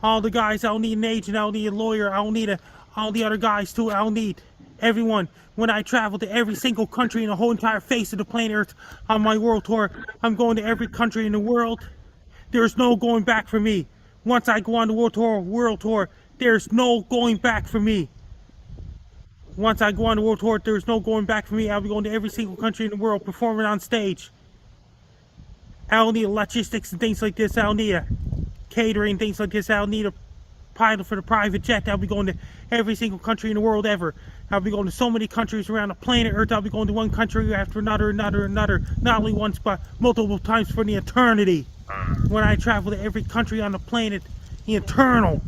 all the guys, I'll need an agent, I'll need a lawyer, I'll need all the other guys too, I'll need everyone. When I travel to every single country in the whole entire face of the planet Earth on my world tour, I'm going to every country in the world. There's no going back for me. Once I go on the world tour, there's no going back for me. Once I go on the world tour, there's no going back for me. I'll be going to every single country in the world, performing on stage. I'll need logistics and things like this. I'll need catering, things like this. I'll need a pilot for the private jet. I'll be going to every single country in the world ever. I'll be going to so many countries around the planet Earth. I'll be going to one country after another, not only once, but multiple times for the eternity. When I travel to every country on the planet, the eternal.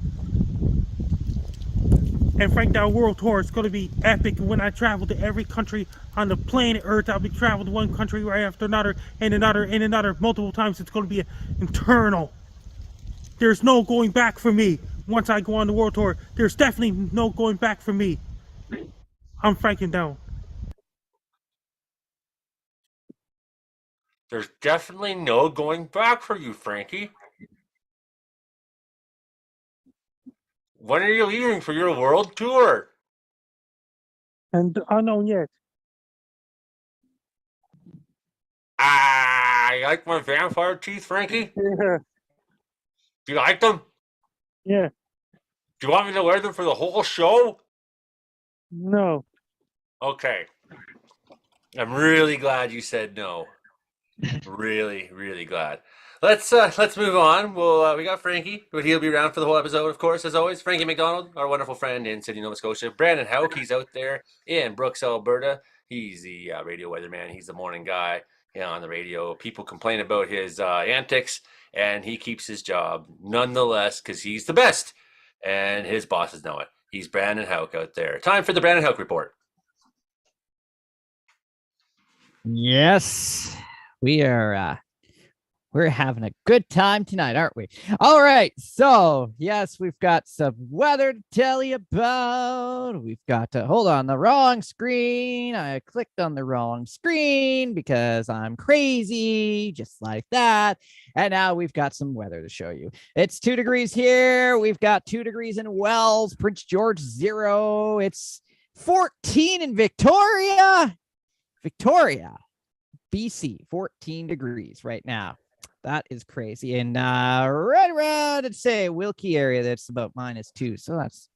And Frankendown World Tour is going to be epic. When I travel to every country on the planet Earth, I'll be traveling to one country right after another, and another, multiple times. It's going to be internal. There's no going back for me. Once I go on the World Tour, there's definitely no going back for me. I'm Frankendown. There's definitely no going back for you, Frankie. when are you leaving for your world tour? And unknown yet. You like my vampire teeth, Frankie? Yeah. Do you like them? Yeah. Do you want me to wear them for the whole show? No. Okay. I'm really glad you said no. Really, really glad. Let's move on. We got Frankie, but he'll be around for the whole episode, of course, as always. Frankie McDonald, our wonderful friend in Sydney, Nova Scotia. Brandon Hauk, he's out there in Brooks, Alberta. He's the radio weatherman. He's the morning guy on the radio. People complain about his antics, and he keeps his job nonetheless because he's the best, and his bosses know it. He's Brandon Hauk out there. Time for the Brandon Hauk report. Yes, we're having a good time tonight, aren't we? All right, so yes, we've got some weather to tell you about. We've got to hold on the wrong screen. I clicked on the wrong screen because I'm crazy, just like that. And now we've got some weather to show you. It's 2 degrees here. We've got 2 degrees in Wells, Prince George 0. It's 14 in Victoria, BC, 14 degrees right now. That is crazy. And right around, I'd say, Wilkie area, that's about -2. So that's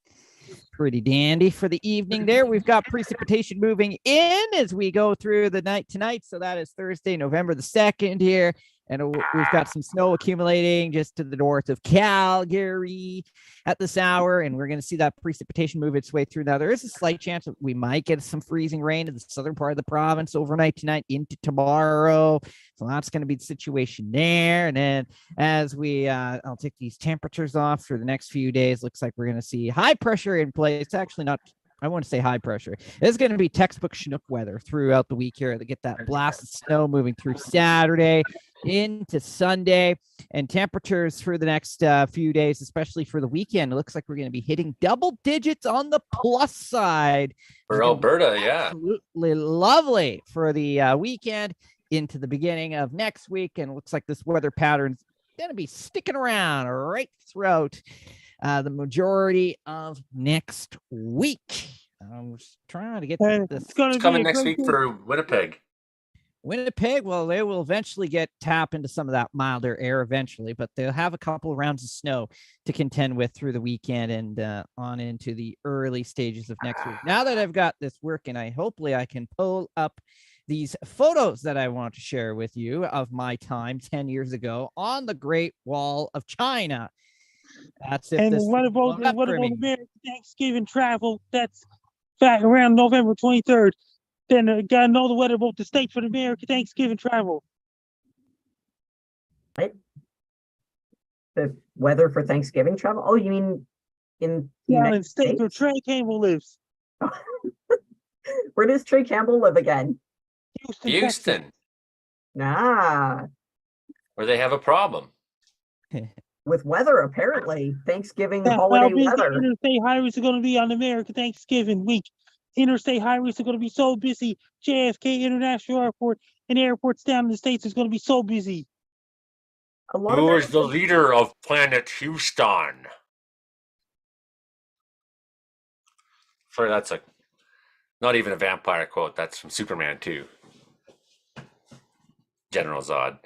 pretty dandy for the evening there. We've got precipitation moving in as we go through the night tonight. So that is Thursday, November the 2nd here. And we've got some snow accumulating just to the north of Calgary at this hour. And we're going to see that precipitation move its way through. Now, there is a slight chance that we might get some freezing rain in the southern part of the province overnight tonight into tomorrow. So that's going to be the situation there. And then as I'll take these temperatures off for the next few days. Looks like we're going to see high pressure in place. It's actually not, I want to say high pressure. It's going to be textbook Chinook weather throughout the week here to get that blast of snow moving through Saturday into Sunday, and temperatures for the next few days, especially for the weekend. It looks like we're going to be hitting double digits on the plus side. For Alberta, yeah. Absolutely lovely for the weekend into the beginning of next week. And it looks like this weather pattern's going to be sticking around right throughout the majority of next week. I'm just trying to get this. It's coming next week for Winnipeg. Winnipeg, well, they will eventually tap into some of that milder air eventually, but they'll have a couple of rounds of snow to contend with through the weekend and on into the early stages of next week. Now that I've got this working, hopefully I can pull up these photos that I want to share with you of my time 10 years ago on the Great Wall of China. That's it. And what about American Thanksgiving travel? That's back around November 23rd. Then gotta know the weather about the state for the American Thanksgiving travel. What? The weather for Thanksgiving travel? Oh, you mean in the in state where Trey Campbell lives. Where does Trey Campbell live again? Houston. Ah. Where they have a problem. With weather, apparently. Thanksgiving holiday weather. Interstate highways are going to be on American Thanksgiving week. Interstate highways are going to be so busy. JFK International Airport and airports down in the States is going to be so busy. Who is the leader of Planet Houston? Sorry, that's not even a vampire quote. That's from Superman 2. General Zod.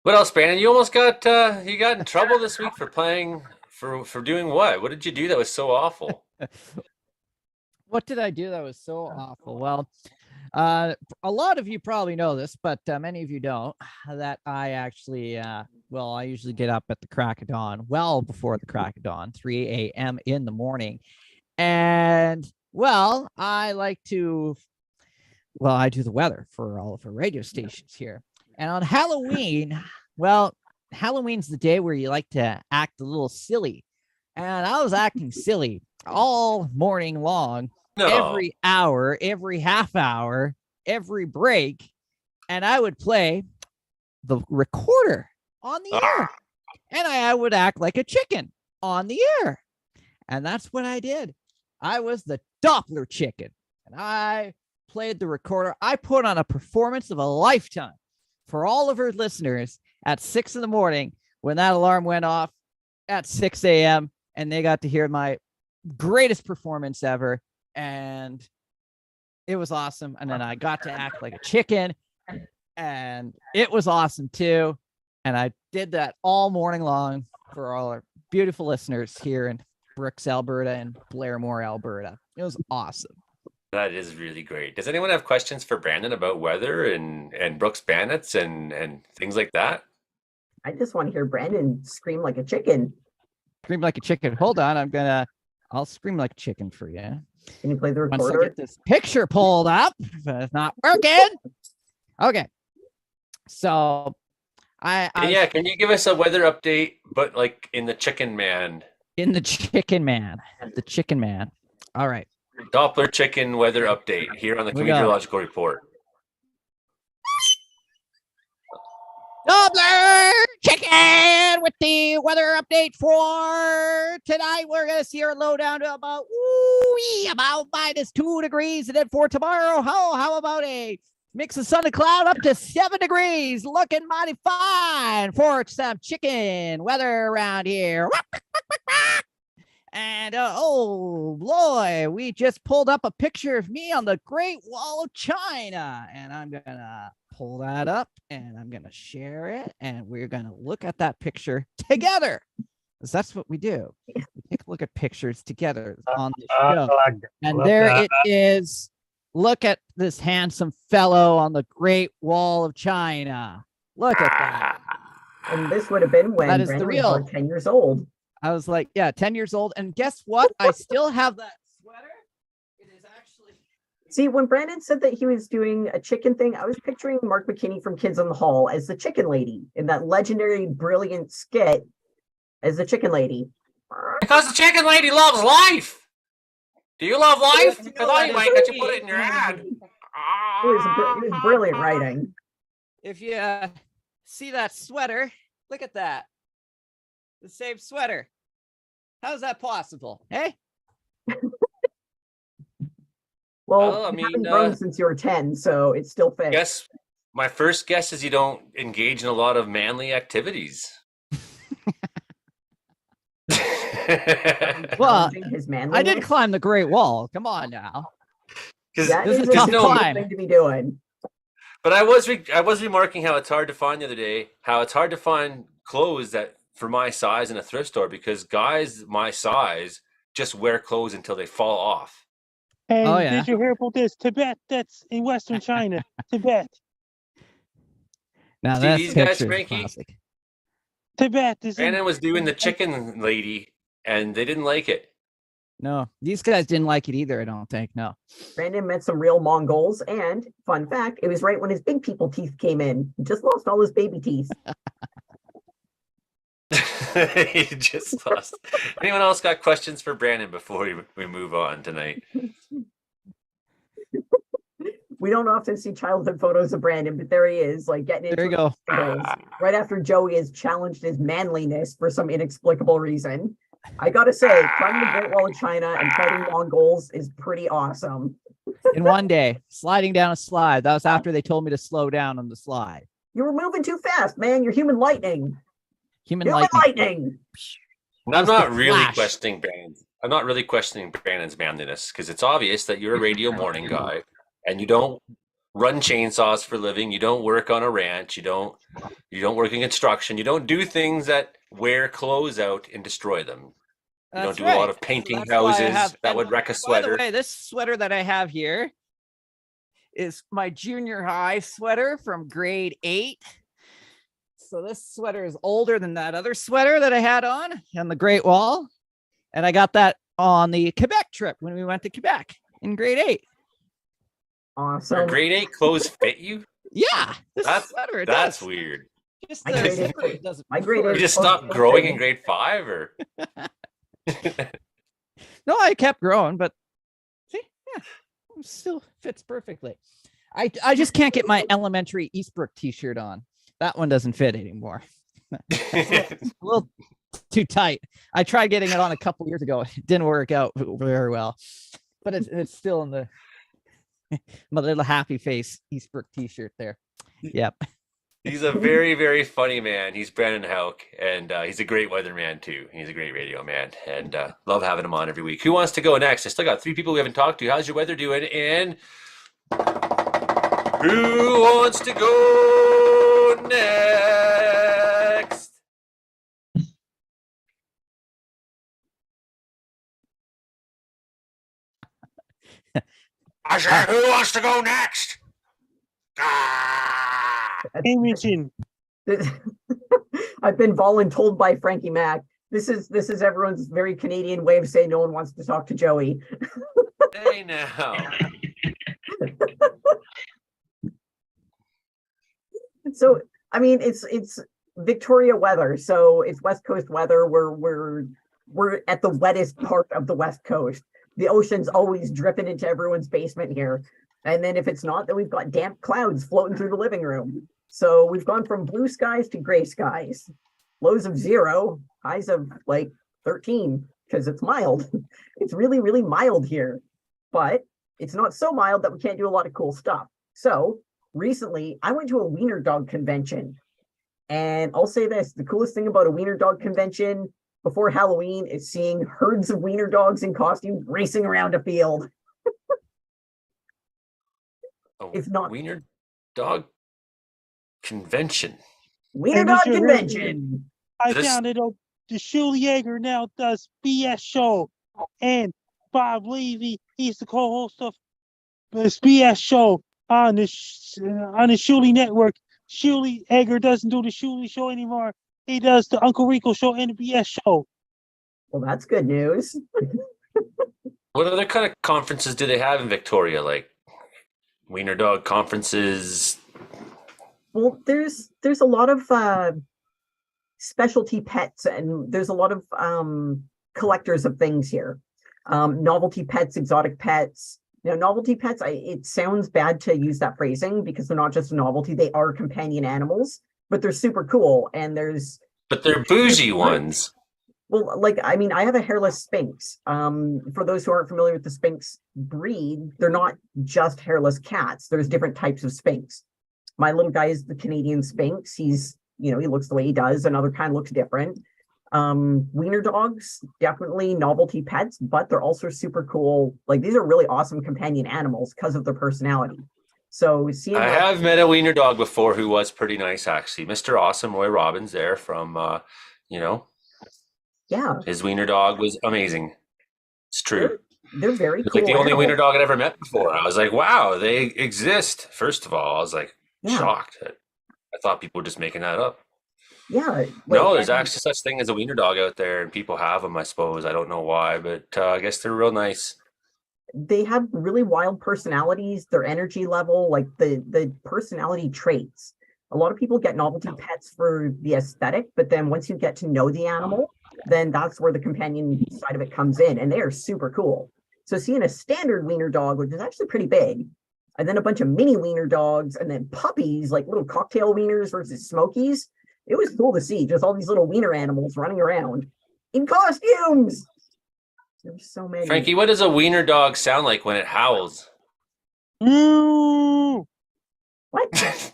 What else, Brandon? You almost got in trouble this week for playing for doing what? What did you do that was so awful? What did I do that was so awful? Well, a lot of you probably know this, but many of you don't, that I actually, I usually get up at the crack of dawn, well before the crack of dawn, 3 a.m. in the morning. And, I do the weather for all of our radio stations here. And on Halloween, Halloween's the day where you like to act a little silly. And I was acting silly all morning long, every hour, every half hour, every break. And I would play the recorder on the air. And I would act like a chicken on the air. And that's what I did. I was the Doppler chicken. And I played the recorder. I put on a performance of a lifetime for all of our listeners at 6 a.m. when that alarm went off at 6 a.m. and they got to hear my greatest performance ever, and it was awesome. And then I got to act like a chicken, and it was awesome too. And I did that all morning long for all our beautiful listeners here in Brooks, Alberta, and Blairmore, Alberta. It was awesome. That is really great. Does anyone have questions for Brandon about weather and Brooks Bandits and things like that? I just want to hear Brandon scream like a chicken. Scream like a chicken. Hold on, I'll scream like a chicken for you. Can you play the Once I recorder? get this picture pulled up, but it's not working. Okay. So Yeah, can you give us a weather update, but like in the Chicken Man? in the Chicken Man. All right. Doppler chicken weather update here on the We got it. Comedeorological Report. Doppler chicken with the weather update for tonight. We're gonna see our low down to about -2 degrees, and then for tomorrow, how about a mix of sun and cloud up to 7 degrees, looking mighty fine for some chicken weather around here. And oh boy, we just pulled up a picture of me on the Great Wall of China, and I'm gonna pull that up and I'm gonna share it, and we're gonna look at that picture together, because that's what we do. We take a look at pictures together on the show. And there it is. Look at this handsome fellow on the Great Wall of China. Look at that. And this would have been when That is the Brandon was real. about 10 years old. I was like, yeah, 10 years old. And guess what? I still have that sweater. It is actually. See, when Brandon said that he was doing a chicken thing, I was picturing Mark McKinney from Kids on the Hall as the chicken lady in that legendary, brilliant skit as the chicken lady. Because the chicken lady loves life. Do you love life? Yes, I thought you might that that you put it in your ad. It was brilliant writing. If you see that sweater, look at that. The same sweater. How's that possible? Hey? Well, I you mean, haven't grown since you were 10, so it still fits. Guess my first guess is you don't engage in a lot of manly activities. Well, Challenging his I manliness. did climb the Great Wall. Come on now. That This is is a tough a difficult climb. thing to be doing. But I was remarking how it's hard to find the other day, how it's hard to find clothes that for my size in a thrift store, because guys my size just wear clothes until they fall off. And Oh, yeah. did you hear about this? Tibet, that's in Western China. Tibet. Now See that's these guys, picture Frankie? classic. Tibet is in. Brandon was doing the chicken lady, and they didn't like it. No, these guys didn't like it either, I don't think. No. Brandon met some real Mongols, and fun fact, it was right when his big people teeth came in. He just lost all his baby teeth. He just lost. Anyone else got questions for Brandon before we move on tonight? We don't often see childhood photos of Brandon, but there he is, like getting into There you go. Mongols, right after Joey has challenged his manliness for some inexplicable reason. I gotta say, climbing the Great Wall of China and fighting Mongols is pretty awesome. In one day, sliding down a slide. That was after they told me to slow down on the slide. You were moving too fast, man. You're human lightning. Human Human lightning. lightning. And I'm That was not the really Flash. questioning Brandon. I'm not really questioning Brandon's manliness, because it's obvious that you're a radio morning guy and you don't run chainsaws for a living. You don't work on a ranch. You don't work in construction. You don't do things that wear clothes out and destroy them. You That's don't do right. a lot of So painting that's why I houses have- that and would wreck a By the sweater. way, this sweater that I have here is my junior high sweater from grade 8. So this sweater is older than that other sweater that I had on the Great Wall. And I got that on the Quebec trip when we went to Quebec in grade 8. Your Awesome. grade 8 clothes fit you? Yeah, this That's- sweater it That's does. weird. Just My the grade zipper eight- doesn't my grade work. You eight- just clothes stopped fit growing you. in grade 5, or? No, I kept growing, but see, yeah, it still fits perfectly. I just can't get my elementary Eastbrook t-shirt on. That one doesn't fit anymore. A little too tight. I tried getting it on a couple years ago. It didn't work out very well, but it's still in the my little happy face Eastbrook t-shirt there. Yep. He's a very, very funny man. He's Brandon Hauk, and he's a great weatherman too. He's a great radio man, and love having him on every week. Who wants to go next? I still got 3 people we haven't talked to. How's your weather doing? And who wants to go next? I said, who wants to go next? Ah! Mention. I've been voluntold by Frankie Mac. This is everyone's very Canadian way of saying no one wants to talk to Joey. Hey now. So I mean, it's Victoria weather, so it's West Coast weather. We're at the wettest part of the West Coast. The ocean's always dripping into everyone's basement here, and then if it's not, then we've got damp clouds floating through the living room. So we've gone from blue skies to gray skies, lows of 0, highs of like 13 because it's mild. It's really, really mild here, but it's not so mild that we can't do a lot of cool stuff. So recently I went to a wiener dog convention, and I'll say this, the coolest thing about a wiener dog convention before Halloween is seeing herds of wiener dogs in costume racing around a field. It's not Wiener dog convention. wiener And dog this year- convention. I This- found it. The Shuli Yeager now does BS show, and Bob Levy, he's the co-host of this BS show on the Shuli Network. Shuli Yeager doesn't do the Shuli show anymore. He does the Uncle Rico show and the BS show. Well, that's good news. What other kind of conferences do they have in Victoria? Like wiener dog conferences? Well, there's a lot of specialty pets, and there's a lot of collectors of things here. Novelty pets, exotic pets. Now, novelty pets, it sounds bad to use that phrasing because they're not just a novelty, they are companion animals, but they're super cool. And But they're bougie ones. well, like, I mean, I have a hairless Sphinx. For those who aren't familiar with the Sphinx breed, they're not just hairless cats. There's different types of Sphinx. My little guy is the Canadian Sphinx. He's, he looks the way he does. Another kind looks different. Wiener dogs, definitely novelty pets, but they're also super cool. Like, these are really awesome companion animals because of their personality. So seeing I have met a wiener dog before who was pretty nice, actually. Mr. Awesome, Roy Robbins there from, yeah, his wiener dog was amazing. It's true. they're very It's cool. like the only wiener animals. dog I'd ever met before. I was like, wow, they exist. First of all, I was like Yeah. shocked. I thought people were just making that up. Yeah. No, like, there's and actually such thing as a wiener dog out there, and people have them, I suppose. I don't know why, but I guess they're real nice. they have really wild personalities, their energy level, like the personality traits. A lot of people get novelty pets for the aesthetic, but then once you get to know the animal, then that's where the companion side of it comes in, and they are super cool. So seeing a standard wiener dog, which is actually pretty big, and then a bunch of mini wiener dogs, and then puppies, like little cocktail wieners versus smokies, it was cool to see just all these little wiener animals running around in costumes. There's so many. Frankie, what does a wiener dog sound like when it howls? Ooh, What?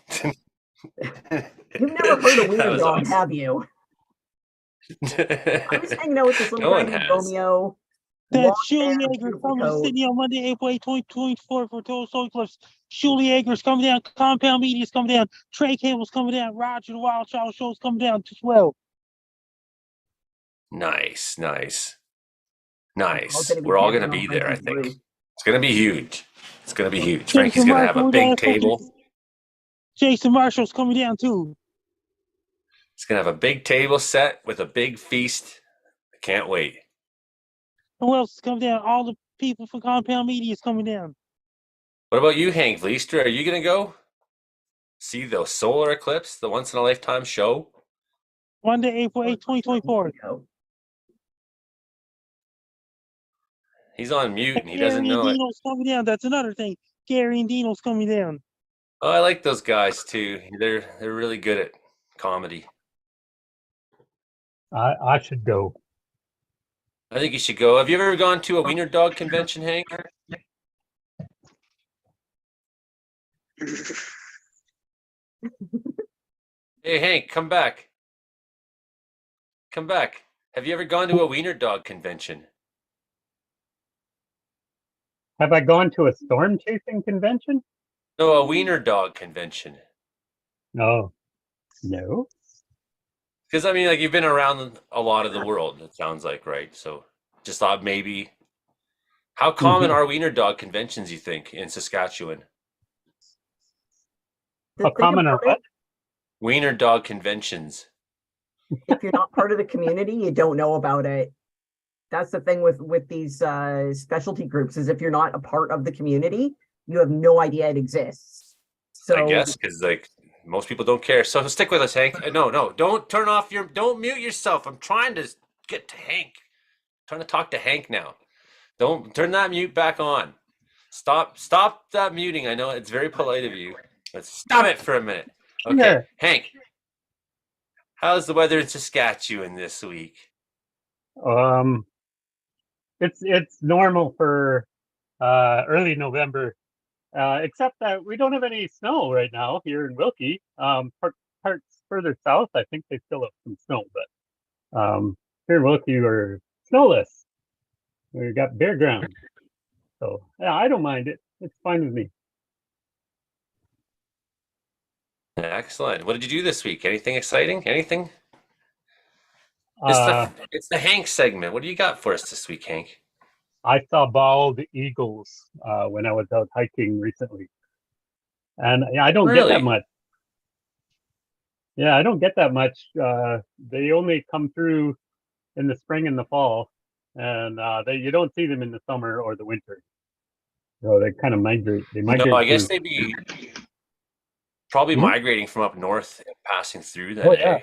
You've never heard a That wiener was dog, awesome. have you? I was hanging out with this little No guy one named has. Romeo. that long Shuli hair, Yeager beautiful coming to coat. Sydney on Monday, April 8th, 2024 for Total Soul Eclipse. Shuli Yeager's coming down. Compound Media's coming down. Trey Cable's coming down. Roger the Wild Child Show's coming down as well. Nice. gonna be We're all camping going to on be there, I Frankie's think. roof. It's going to be huge. It's going to be huge. Jason Frankie's going to have a Marshall, big that fucking- table. Jason Marshall's coming down too. It's going to have a big table set with a big feast. I can't wait. Who else is coming down? All the people from Compound Media is coming down. What about you, Hank Vleister? Are you going to go see the solar eclipse, the once in a lifetime show? Monday, April 8th, 2024. He's on mute and he doesn't Gary and know it. Dino's coming down. That's another thing. Gary and Dino's coming down. Oh, I like those guys too. They're really good at comedy. I should go. I think you should go. Have you ever gone to a wiener dog convention, Hank? Hey, Hank, come back. Come back. Have you ever gone to a wiener dog convention? Have I gone to a storm chasing convention? No, a wiener dog convention. No. No. Because I mean, like you've been around a lot of the world. It sounds like, right? So just thought maybe. How common Mhm. are wiener dog conventions? You think in Saskatchewan? The A thing common or about what? it, Wiener dog conventions. if you're not part of the community, you don't know about it. That's the thing with these specialty groups is if you're not a part of the community, you have no idea it exists. I So guess because like most people don't care. So stick with us, Hank. No, don't turn off your. Don't mute yourself. I'm trying to get to Hank. I'm trying to talk to Hank now. Don't turn that mute back on. Stop that muting. I know it's very polite of you, but stop it for a minute. Okay, Sure. Hank. How's the weather in Saskatchewan this week? Um, it's normal for early November, except that we don't have any snow right now here in Wilkie. Parts further south, I think they still have some snow, but here in Wilkie we're snowless. We got bare ground, so yeah, I don't mind it. It's fine with me. Excellent. What did you do this week? Anything exciting? Anything? Uh, It's the Hank segment. What do you got for us this week, Hank? I saw bald eagles when I was out hiking recently, and yeah, I don't get that Really? much. Yeah, I don't get that much. They only come through in the spring and the fall, and you don't see them in the summer or the winter. So they kind of migrate. They No, migrate I guess through. they'd be probably Mhm. migrating from up north and passing through Oh then, yeah,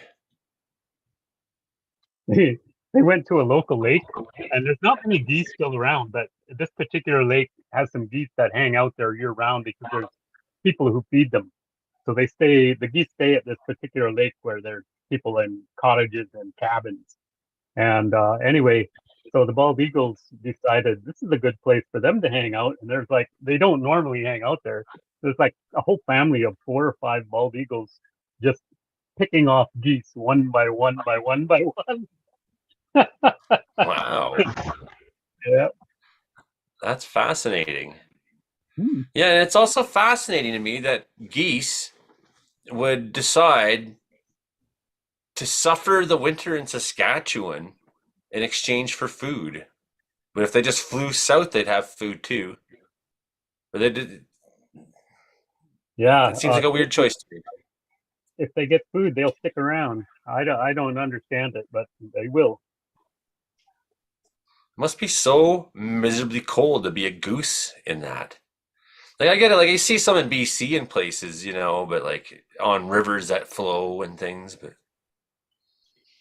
eh? they went to a local lake, and there's not many geese still around, but this particular lake has some geese that hang out there year round because there's people who feed them. So the geese stay at this particular lake where there's people in cottages and cabins. And anyway, so the bald eagles decided this is a good place for them to hang out. And there's like, they don't normally hang out there. There's like a whole family of 4 or 5 bald eagles just picking off geese one by one by one by one. Wow, Yeah. that's fascinating. Hmm. Yeah, and it's also fascinating to me that geese would decide to suffer the winter in Saskatchewan in exchange for food. But if they just flew south, they'd have food too. But they did, Yeah. it seems like a weird choice to me. If they get food, they'll stick around. I don't understand it, but they will. It must be so miserably cold to be a goose in that. Like I get it, like you see some in BC and places, but like on rivers that flow and things. But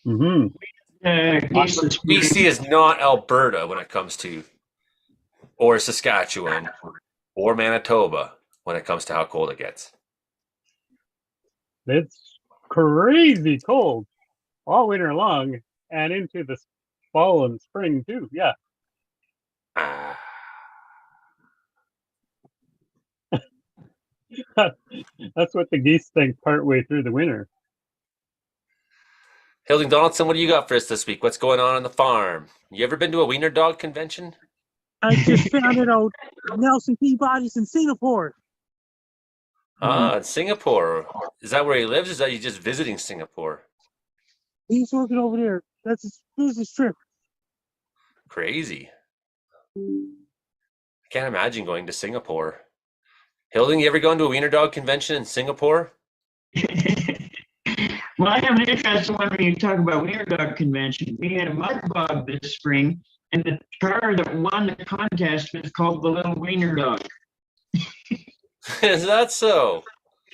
Hmm. BC is not Alberta when it comes to, or Saskatchewan, or Manitoba when it comes to how cold it gets. It's crazy cold all winter long and into the fall and spring too. Yeah. Ah. That's what the geese think partway through the winter. Hilding Donaldson, what do you got for us this week? What's going on the farm? You ever been to a wiener dog convention? I just found it out. Nelson Peabody's in Singapore. Ah, in Singapore. Is that where he lives? Or is that you just visiting Singapore? He's working over there. That's his business trip. Crazy. I can't imagine going to Singapore. Hilding, you ever gone to a wiener dog convention in Singapore? Well, I have an interesting one when you talk about wiener dog convention. We had a mud bog this spring, and the car that won the contest was called the Little Wiener Dog. Is that so?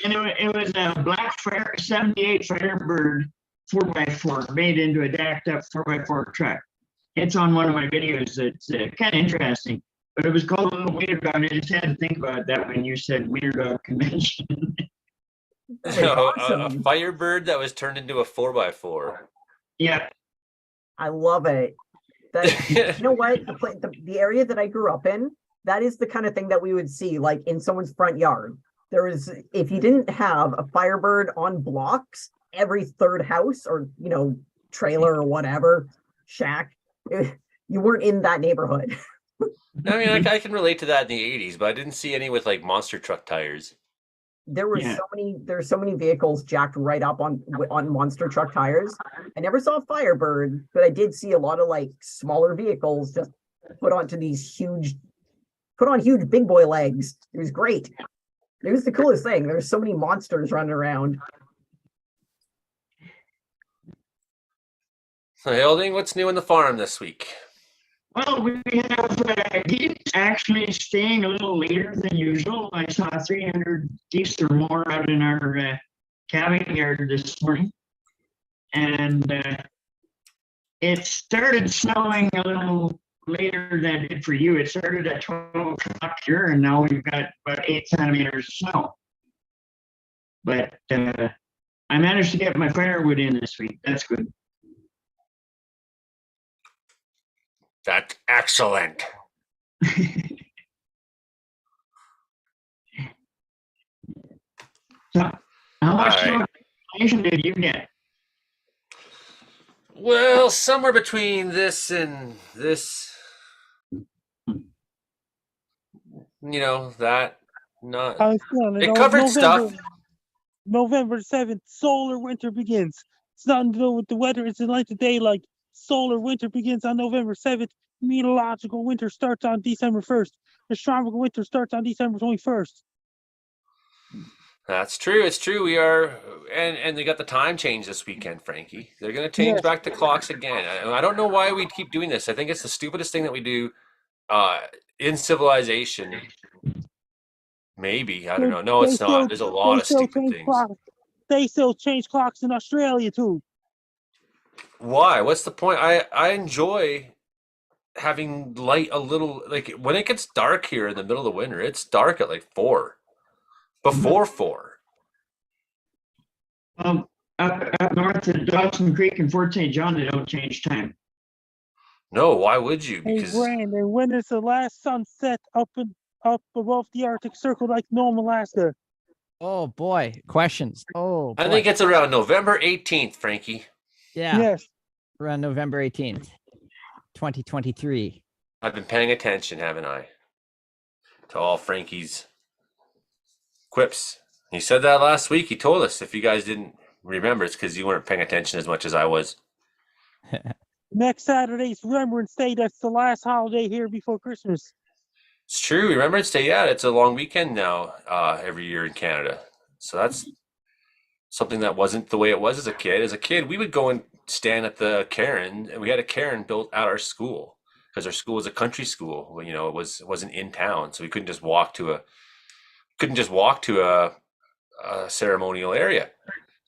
And it was a black 78 Firebird 4x4 made into a jacked up 4x4 truck. It's on one of my videos. It's kind of interesting. But it was called a Little Wiener Dog. And I just had to think about that when you said wiener dog convention. that is No, a awesome. Firebird that was turned into a 4x4. Yeah. I love it. That you know what? The area that I grew up in, that is the kind of thing that we would see like in someone's front yard. There is, if you didn't have a Firebird on blocks, every third house or, trailer or whatever, shack. You weren't in that neighborhood. I mean, I can relate to that in the 80s, but I didn't see any with like monster truck tires. There were Yeah. there's so many vehicles jacked right up on monster truck tires. I never saw a Firebird, but I did see a lot of like smaller vehicles just put on huge big boy legs. It was great. It was the coolest thing. There's so many monsters running around. So, Hilding, what's new in the farm this week? Well, we have geese actually staying a little later than usual. I saw 300 geese or more out in our calving yard this morning. And it started snowing a little later than it did for you. It started at 12 o'clock here, and now we've got about 8 centimeters of snow. But I managed to get my firewood in this week. That's good. That's excellent. So, how much All right. information did you get? Well, somewhere between this and this, that not. I was feeling It covered stuff. November 7th, solar winter begins. It's nothing to do with the weather. It's the length of day. Like solar winter begins on November 7th. Meteorological winter starts on December 1st. Astronomical winter starts on December 21st. That's true. It's true. We are, and they got the time change this weekend, Frankie. They're going to change Yes. back the clocks again. I don't know why we keep doing this. I think it's the stupidest thing that we do in civilization. Maybe. I don't know. No, it's not. There's a lot of stupid things. They still change clocks in Australia too. Why? What's the point? I enjoy having light a little, like when it gets dark here in the middle of the winter, it's dark at like 4. Before 4. Up north at Dawson Creek and Fort St. John, they don't change time. No, why would you? Hey, Because Brand, and when is the last sunset up above the Arctic Circle like Nome, Alaska? Oh boy, questions. Oh, I boy. think it's around November 18th, Frankie. Yeah, Yes. around November 18th, 2023. I've been paying attention, haven't I? To all Frankie's quips. He said that last week. He told us. If you guys didn't remember, it's because you weren't paying attention as much as I was. Next Saturday's Remembrance Day. That's the last holiday here before Christmas. It's true. Remembrance Day, yeah, it's a long weekend now every year in Canada. So that's something that wasn't the way it was as a kid. As a kid, we would go and stand at the cairn, and we had a cairn built at our school because our school was a country school. It wasn't in town, so we couldn't just walk to a ceremonial area.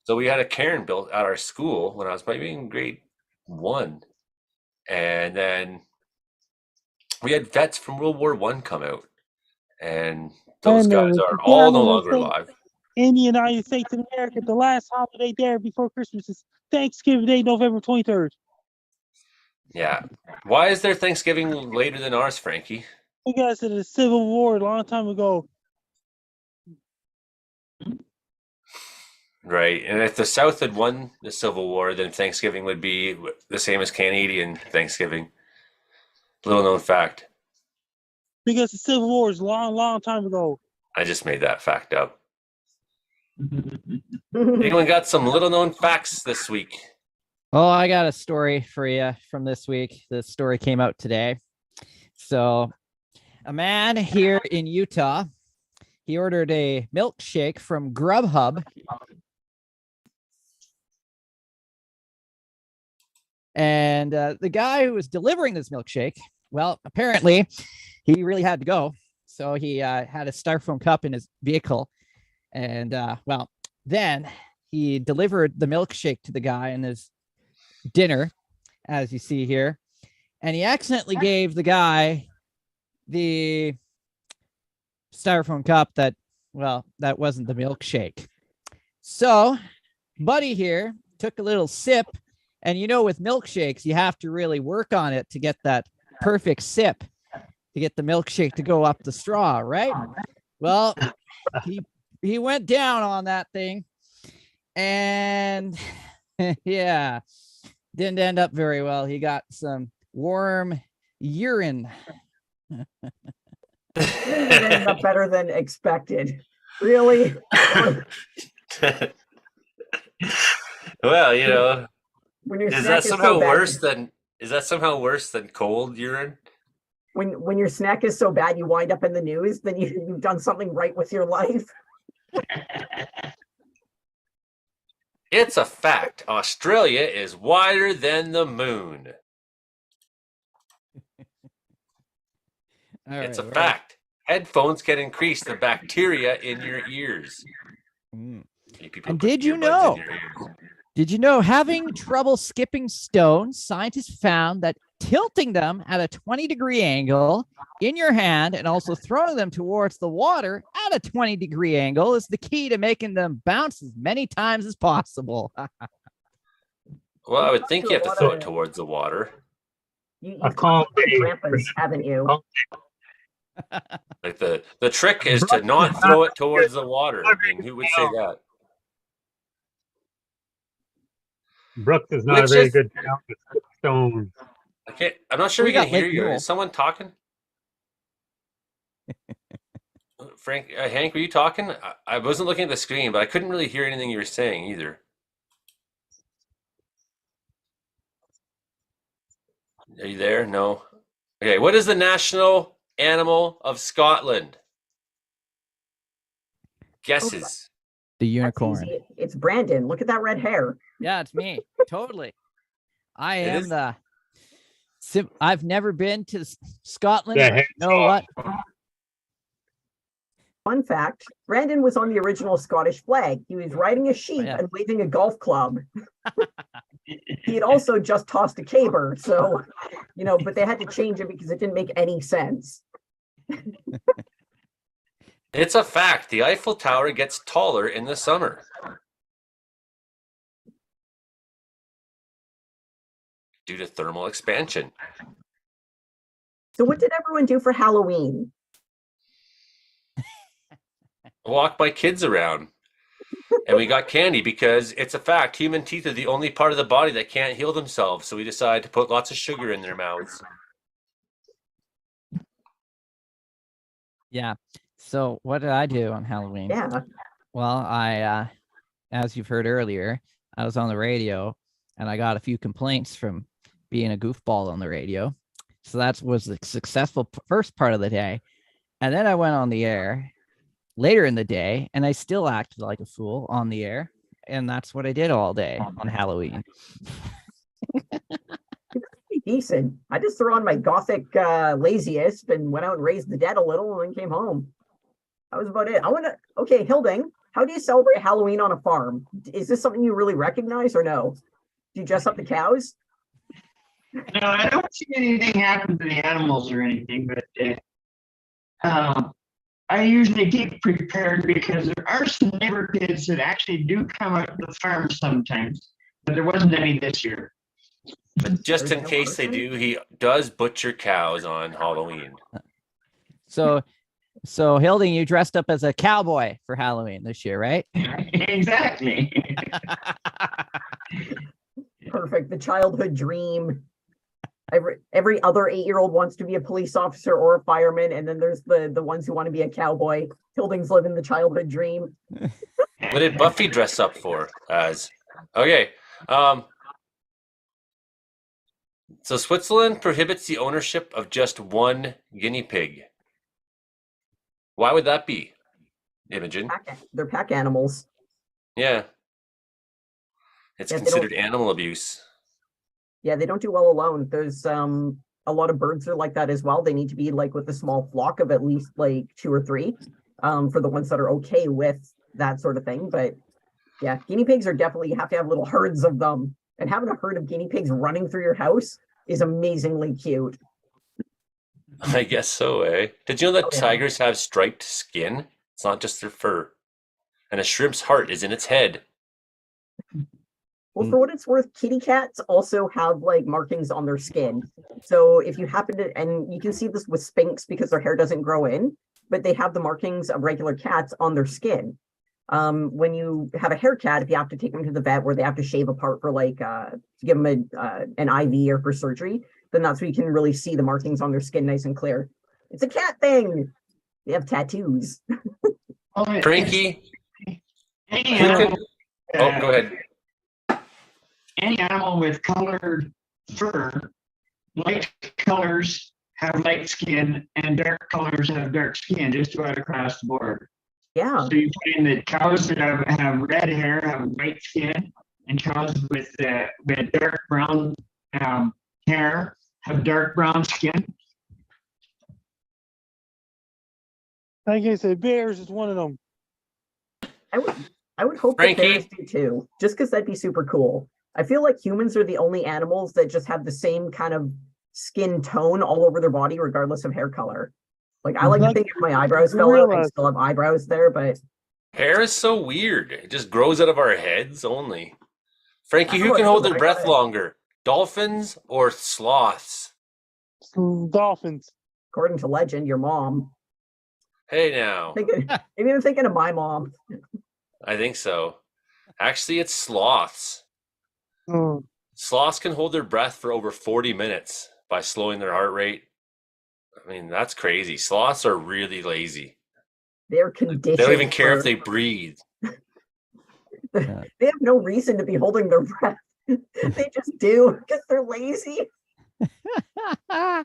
So we had a cairn built at our school when I was maybe in grade 1, and then we had vets from World War I come out, and those guys are all no longer alive. In the United States of America, the last holiday there before Christmas is Thanksgiving Day, November 23rd. Yeah. Why is their Thanksgiving later than ours, Frankie? Because of the Civil War a long time ago. Right. And if the South had won the Civil War, then Thanksgiving would be the same as Canadian Thanksgiving. Little known fact. Because the Civil War is long time ago. I just made that fact up. Anyone got some little known facts this week? Oh, I got a story for you from this week. The story came out today. So, a man here in Utah, he ordered a milkshake from Grubhub. And the guy who was delivering this milkshake, well, apparently he really had to go. So he had a styrofoam cup in his vehicle. And then he delivered the milkshake to the guy in his dinner, as you see here. And he accidentally gave the guy the styrofoam cup that wasn't the milkshake. So Buddy here took a little sip. And with milkshakes, you have to really work on it to get that perfect sip, to get the milkshake to go up the straw, right? Well, he went down on that thing, And yeah, didn't end up very well. He got some warm urine. It ended up better than expected. Really? Well, you know, When your is snack that is somehow so bad, worse than cold urine? when your snack is so bad you wind up in the news, then you've done something right with your life. It's a fact. Australia is wider than the moon. It's a fact. Headphones can increase the bacteria in your ears. Mm. You people And put did you earbuds in know? your ears. Did you know having trouble skipping stones, scientists found that tilting them at a 20-degree angle in your hand and also throwing them towards the water at a 20-degree angle is the key to making them bounce as many times as possible. Well, I would think to you a have to lot throw of- it towards the water. You've A talked calm to day. grandpas, haven't you? Like the trick is to not throw it towards the water. I mean, who would say that? Brooks is not a Which very is- good town to skip stones. I'm not sure We we can got hear Lake you. Newell. Is someone talking? Frank, Hank, were you talking? I wasn't looking at the screen, but I couldn't really hear anything you were saying either. Are you there? No. Okay. What is the national animal of Scotland? Guesses. The That's unicorn. easy. It's Brandon. Look at that red hair. Yeah, it's me. Totally. I It am is- the. I've never been to Scotland. The But you know what? Fun fact, Brandon was on the original Scottish flag. He was riding a sheep yeah. and waving a golf club. He had also just tossed a caber, so, but they had to change it because it didn't make any sense. It's a fact. The Eiffel Tower gets taller in the summer. Due to thermal expansion. So what did everyone do for Halloween? Walk my kids around. And we got candy because it's a fact. Human teeth are the only part of the body that can't heal themselves. So we decided to put lots of sugar in their mouths. Yeah. So what did I do on Halloween? Yeah. Well, I, as you've heard earlier, I was on the radio and I got a few complaints from being a goofball on the radio. So that was the successful first part of the day. And then I went on the air later in the day and I still acted like a fool on the air. And that's what I did all day on Halloween. Decent. I just threw on my gothic laziest and went out and raised the dead a little and then came home. That was about it. Okay, Hilding, how do you celebrate Halloween on a farm? Is this something you really recognize or no? Do you dress up the cows? No, I don't see anything happen to the animals or anything, but I usually get prepared because there are some neighbor kids that actually do come out to the farm sometimes, but there wasn't any this year. But just in no case they person? do, he does butcher cows on Halloween. So Hilding, you dressed up as a cowboy for Halloween this year, right? Exactly. Perfect. The childhood dream. Every other 8-year-old wants to be a police officer or a fireman, and then there's the ones who want to be a cowboy. Hilding's living the childhood dream. What did Buffy dress up for as? Okay. So Switzerland prohibits the ownership of just one guinea pig. Why would that be, Imogen? They're pack animals. Yeah. It's Yeah, they considered animal abuse. Yeah, they don't do well alone. There's a lot of birds are like that as well. They need to be like with a small flock of at least like 2 or 3 for the ones that are okay with that sort of thing. But yeah, guinea pigs are definitely, you have to have little herds of them. And having a herd of guinea pigs running through your house is amazingly cute. I guess so, eh? Did you know that Oh, yeah. tigers have striped skin? It's not just their fur. And a shrimp's heart is in its head. Well, for what it's worth, kitty cats also have like markings on their skin. So if you happen to, and you can see this with Sphinx because their hair doesn't grow in, but they have the markings of regular cats on their skin. when you have a hair cat, if you have to take them to the vet where they have to shave a part for like to give them an IV or for surgery, then that's where you can really see the markings on their skin nice and clear. It's a cat thing. They have tattoos. Frankie, Any who can? animal, Oh, go ahead. any animal with colored fur, light colors have light skin and dark colors have dark skin, just about across the board. Yeah. So you find that cows that have red hair have white skin, and cows with dark brown hair have dark brown skin. Like I said, bears is one of them. I would hope that Frankie? bears do too, just because that'd be super cool. I feel like humans are the only animals that just have the same kind of skin tone all over their body, regardless of hair color. Like I like to Like think if my eyebrows fell out, I gorillas. still have eyebrows there, but Hair is so weird. It just grows out of our heads only. Frankie, I who don't can know, hold but their I breath gotta- longer? Dolphins or sloths? Dolphins. according to legend, your mom. Hey now. Maybe I'm thinking of my mom. I think so. Actually, it's sloths. Oh, Sloths can hold their breath for over 40 minutes by slowing their heart rate. I mean, that's crazy. Sloths are really lazy. They're They conditioned. don't even care if for- they breathe. They have no reason to be holding their breath. They just do because they're lazy. How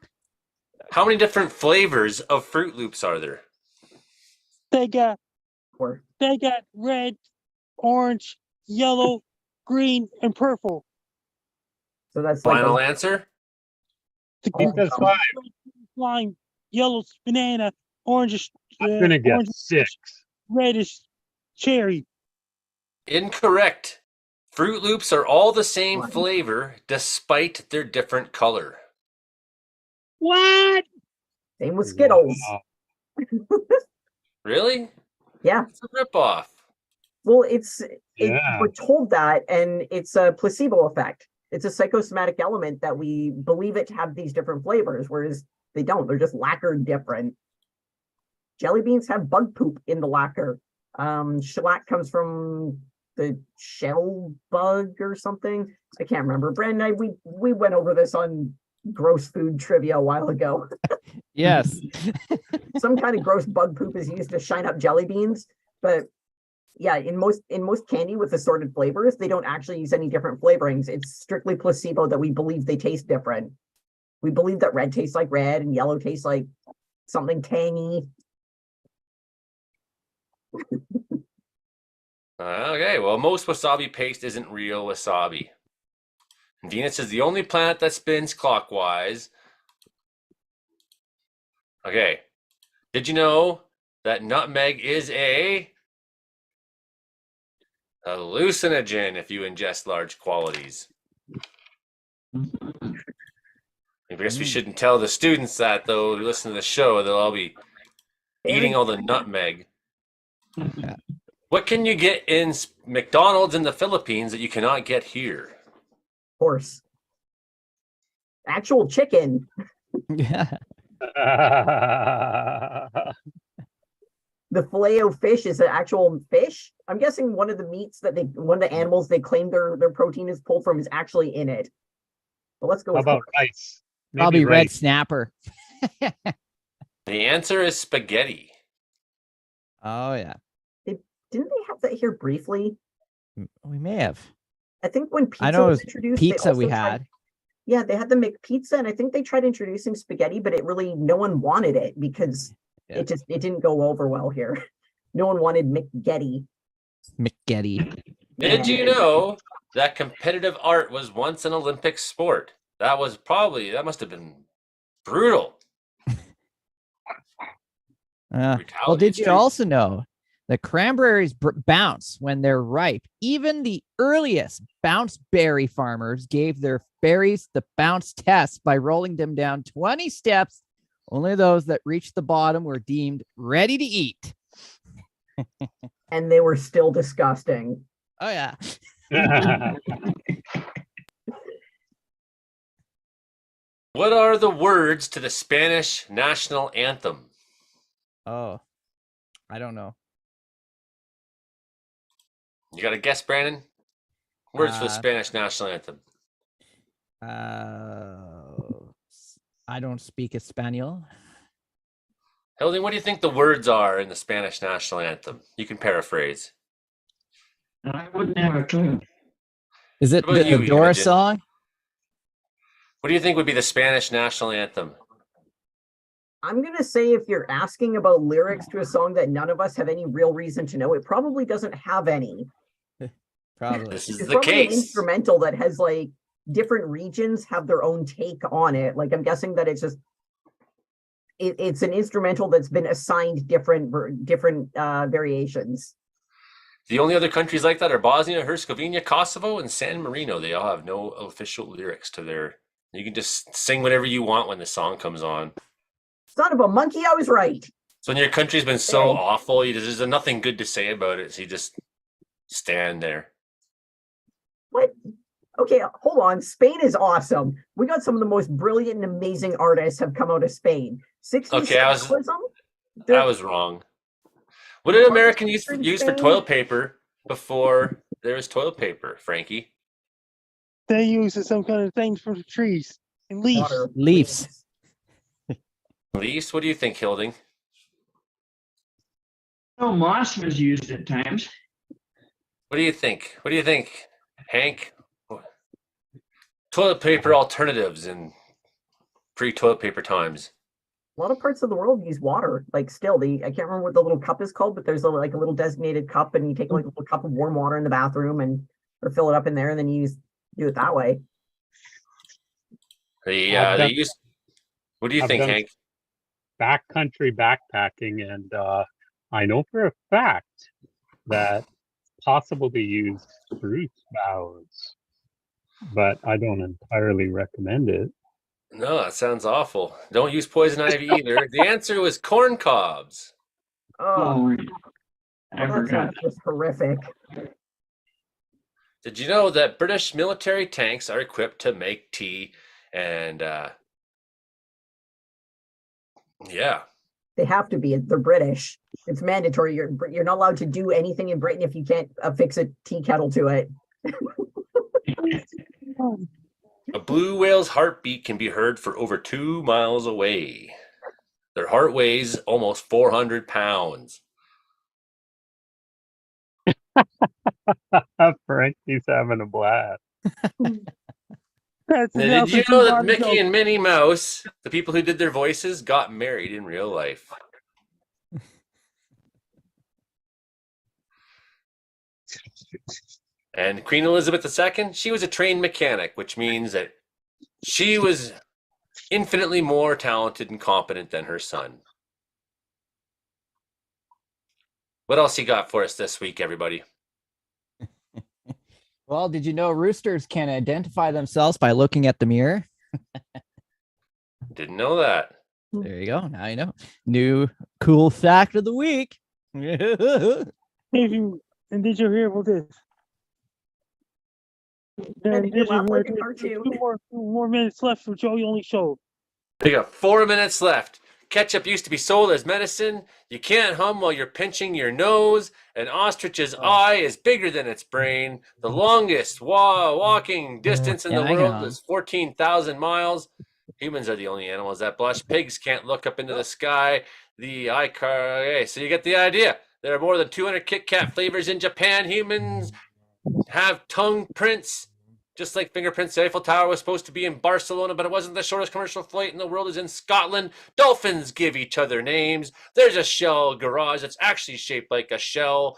many different flavors of Fruit Loops are there? they got Or red, orange, yellow, green, and purple. so that's like Final answer? The Oh, Because no. 5. lime, yellow's banana, orange is I'm gonna get orange is 6. red is cherry. Incorrect. Fruit Loops are all the same What? flavor despite their different color. What? same with Skittles. Wow. Really? Yeah. It's a ripoff. Well, Yeah. we're told that, and it's a placebo effect. It's a psychosomatic element that we believe it to have these different flavors, whereas they don't. They're just lacquered different. Jelly beans have bug poop in the lacquer. Shellac comes from the shell bug or something. I can't remember. Brandon, we went over this on gross food trivia a while ago. Yes. Some kind of gross bug poop is used to shine up jelly beans, but yeah, in most candy with assorted flavors, they don't actually use any different flavorings. It's strictly placebo that we believe they taste different. We believe that red tastes like red and yellow tastes like something tangy. Okay, well, most wasabi paste isn't real wasabi. Venus is the only planet that spins clockwise. Okay, did you know that nutmeg is a hallucinogen if you ingest large quantities? I guess we shouldn't tell the students that, though. Who listen to the show, they'll all be eating all the nutmeg. What can you get in McDonald's in the Philippines that you cannot get here? Horse. Actual chicken. Yeah. The filet o fish is an actual fish. I'm guessing one of the animals they claim their protein is pulled from is actually in it. But let's go How with about horse. rice? Maybe Probably red rice. snapper. The answer is spaghetti. Oh yeah. Didn't they have that here briefly? We may have. I think when I pizza know it was was introduced, they pizza we also tried- had. Yeah, they had the McPizza, and I think they tried introducing spaghetti, but no one wanted it because Yeah. it didn't go over well here. No one wanted McGetty. McGetty. Did you know that competitive art was once an Olympic sport? That must have been brutal. Well, Brutality did is you true. also know the cranberries bounce when they're ripe? Even the earliest bounce berry farmers gave their berries the bounce test by rolling them down 20 steps. Only those that reached the bottom were deemed ready to eat. And they were still disgusting. Oh, yeah. What are the words to the Spanish national anthem? Oh, I don't know. You got a guess, Brandon? Words for the Uh, Spanish national anthem. I don't speak Espanol. Hilding, what do you think the words are in the Spanish national anthem? You can paraphrase. I wouldn't have a clue. Is it What about the you, Doors Imogen? song? What do you think would be the Spanish national anthem? I'm gonna say if you're asking about lyrics to a song that none of us have any real reason to know, it probably doesn't have any. Probably. This is It's the probably an case. instrumental that has like different regions have their own take on it. Like I'm guessing that it's just it's an instrumental that's been assigned different variations. The only other countries like that are Bosnia, Herzegovina, Kosovo, and San Marino. They all have no official lyrics to their. You can just sing whatever you want when the song comes on. Son of a monkey, I was right. So when your country's been so Hey. awful, there's nothing good to say about it. So you just stand there. What? Okay, hold on. Spain is awesome. We got some of the most brilliant and amazing artists have come out of Spain. 60s Okay, I was wrong. What did American use for toilet paper before there was toilet paper, Frankie? They use some kind of things for the trees and leaves. Water. Leaves. Least, what do you think, Hilding? Oh, moss was used at times. What do you think? What do you think, Hank? Toilet paper alternatives in pre-toilet paper times. A lot of parts of the world use water. Like still, I can't remember what the little cup is called, but there's like a little designated cup, and you take like a little cup of warm water in the bathroom or fill it up in there, and then you do it that way. They use. What do you think, Hank? Backcountry backpacking, and I know for a fact that it's possible to use spruce boughs, but I don't entirely recommend it. No, that sounds awful. Don't use poison ivy either. The answer was corn cobs. Oh, I that forgot. sounds just horrific. Did you know that British military tanks are equipped to make tea and yeah. They have to be. They're British. It's mandatory. You're not allowed to do anything in Britain if you can't affix a tea kettle to it. A blue whale's heartbeat can be heard for over 2 miles away. Their heart weighs almost 400 pounds. Frankie's having a blast. Now, did you know that Mickey and Minnie Mouse, the people who did their voices, got married in real life? And Queen Elizabeth II, she was a trained mechanic, which means that she was infinitely more talented and competent than her son. What else you got for us this week, everybody? Well, did you know roosters can identify themselves by looking at the mirror? Didn't know that. There you go. Now you know. New cool fact of the week. And did you hear about this? And you laugh like a cartoon. Two more minutes left for Joey Only Show. We got 4 minutes left. Ketchup used to be sold as medicine. You can't hum while you're pinching your nose. An ostrich's eye is bigger than its brain. The longest walking distance in the world is 14,000 miles. Humans are the only animals that blush. Pigs can't look up into the sky. Okay, so you get the idea. There are more than 200 Kit Kat flavors in Japan. Humans have tongue prints. Just like fingerprints, the Eiffel Tower was supposed to be in Barcelona, but it wasn't. The shortest commercial flight in the world is in Scotland. Dolphins give each other names. There's a shell garage that's actually shaped like a shell.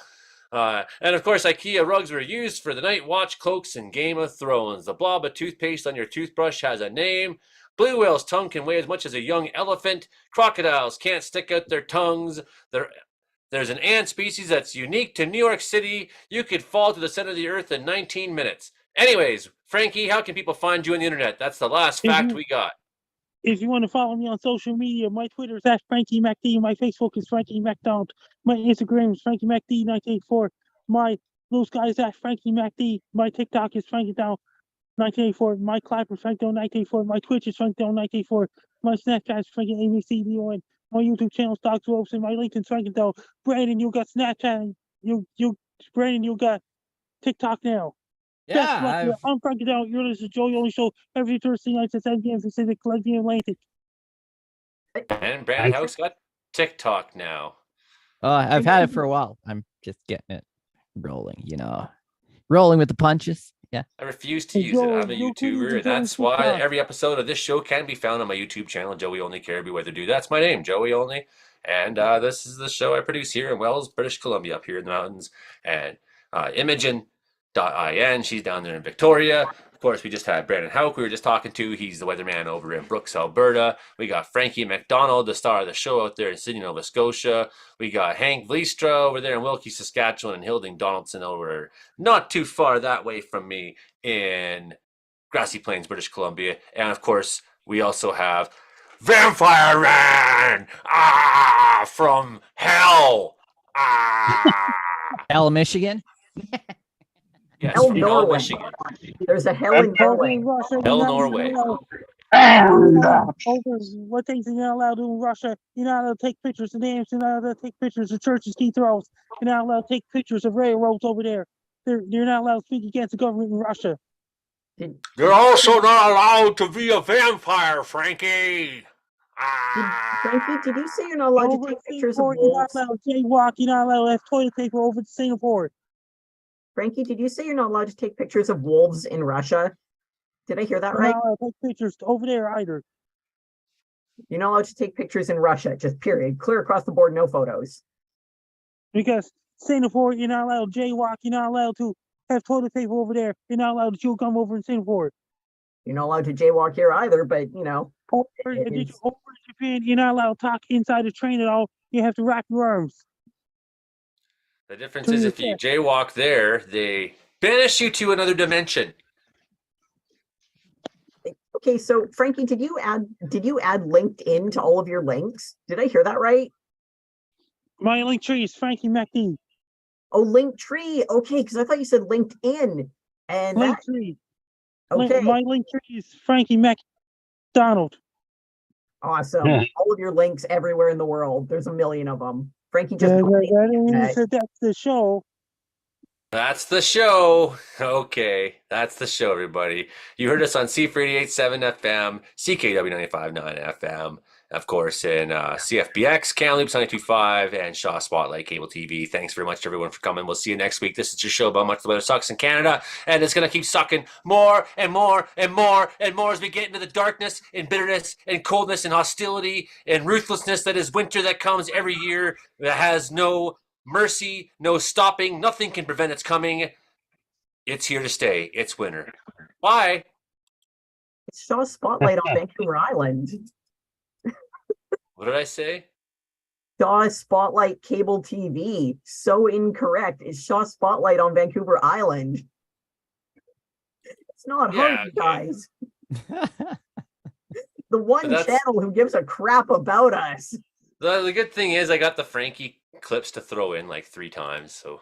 And of course, IKEA rugs were used for the Night Watch cloaks in Game of Thrones. The blob of toothpaste on your toothbrush has a name. Blue whale's tongue can weigh as much as a young elephant. Crocodiles can't stick out their tongues. There's an ant species that's unique to New York City. You could fall to the center of the earth in 19 minutes. Anyways, Frankie, how can people find you on the internet? That's the last fact we got. If you want to follow me on social media, my Twitter is @FrankieMacD. My Facebook is Frankie MacDonald. My Instagram is FrankieMacD1984. My Blue Sky is @FrankieMacD. My TikTok is FrankieDown1984. My Clapper is FrankieDown1984. My Twitch is FrankieDown1984. My Snapchat is FrankieAMCDON. My YouTube channel is Dogs Ropes, and my LinkedIn is FrankieDown. Brandon, you got Snapchat. Brandon, you got TikTok now. Yeah, I'm Frankie Down. You're listening to Joey Only Show every Thursday night at 7 p.m. Pacific, 11 p.m. Atlantic. And Brandon House got TikTok now. I've had it for a while. I'm just getting it rolling, rolling with the punches. Yeah. I refuse to use it. I'm a Joey, YouTuber, and that's why every episode of this show can be found on my YouTube channel, Joey Only Caribou Weather Dude. That's my name, Joey Only. And this is the show I produce here in Wells, British Columbia, up here in the mountains. And Imogen.in, she's down there in Victoria. Of course, we just had Brandon Hauk, we were just talking to. He's the weatherman over in Brooks, Alberta. We got Frankie McDonald, the star of the show out there in Sydney, Nova Scotia. We got Hank Vlistra over there in Wilkie, Saskatchewan, and Hilding Donaldson over not too far that way from me in Grassy Plains, British Columbia. And of course, we also have Vampire Man from hell. Hell, Michigan. Yes, Hell, from Norway. Michigan. There's a hell in Norway. Hell, Norway. What things are you not allowed to do in Russia? You're not allowed to take pictures of dams. You're not allowed to take pictures of churches' cathedrals. You're not allowed to take pictures of railroads over there. You're not allowed to speak against the government in Russia. You're also not allowed to be a vampire, Frankie. Frankie, did you say you're not allowed to take pictures of You're not wolves? allowed to jaywalk. You're not allowed to have toilet paper over to Singapore. Frankie, did you say you're not allowed to take pictures of wolves in Russia? Did I hear that You're right? not allowed to take pictures over there either. You're not allowed to take pictures in Russia, just period. Clear across the board, no photos. Because Singapore, you're not allowed to jaywalk. You're not allowed to have toilet paper over there. You're not allowed to chew gum over in Singapore. You're not allowed to jaywalk here either, but Over It in is- Japan, you're not allowed to talk inside the train at all. You have to wrap your arms. The difference is if you jaywalk there, they banish you to another dimension. okay. So Frankie, did you add LinkedIn to all of your links? Did I hear that right? My link tree is Frankie McD. Oh, Linktree. Okay, because I thought you said LinkedIn. And Link that, tree. okay, My link tree is Frankie McDonald. awesome. Yeah. All of your links everywhere in the world. There's a million of them. Frankie just That's the show. That's the show. Okay, that's the show, everybody. You heard us on C488.7 FM, CKW 95.9 FM, of course, in CFBX, Kamloops 92.5, and Shaw Spotlight Cable TV. Thanks very much to everyone for coming. We'll see you next week. This is your show about how much the weather sucks in Canada, and it's going to keep sucking more and more and more and more as we get into the darkness and bitterness and coldness and hostility and ruthlessness that is winter that comes every year that has no mercy, no stopping, nothing can prevent its coming. It's here to stay. It's winter. Bye. It's Shaw Spotlight on Vancouver Island. What did I say? Shaw Spotlight Cable TV. So incorrect. It's Shaw Spotlight on Vancouver Island. It's not hard, Yeah, you guys. The one that's- channel who gives a crap about us. The good thing is I got the Frankie clips to throw in like 3 times, so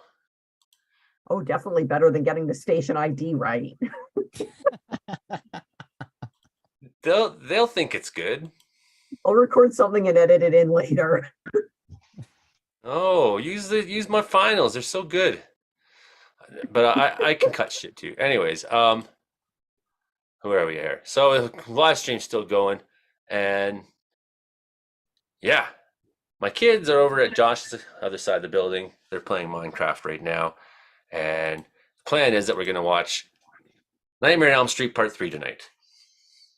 Oh, definitely better than getting the station ID right. they'll think it's good. I'll record something and edit it in later. Oh, use my finals. They're so good. But I can cut shit too. Anyways, where are we here? So the live stream's still going, and yeah, my kids are over at Josh's other side of the building. They're playing Minecraft right now, and the plan is that we're gonna watch Nightmare on Elm Street Part 3 tonight.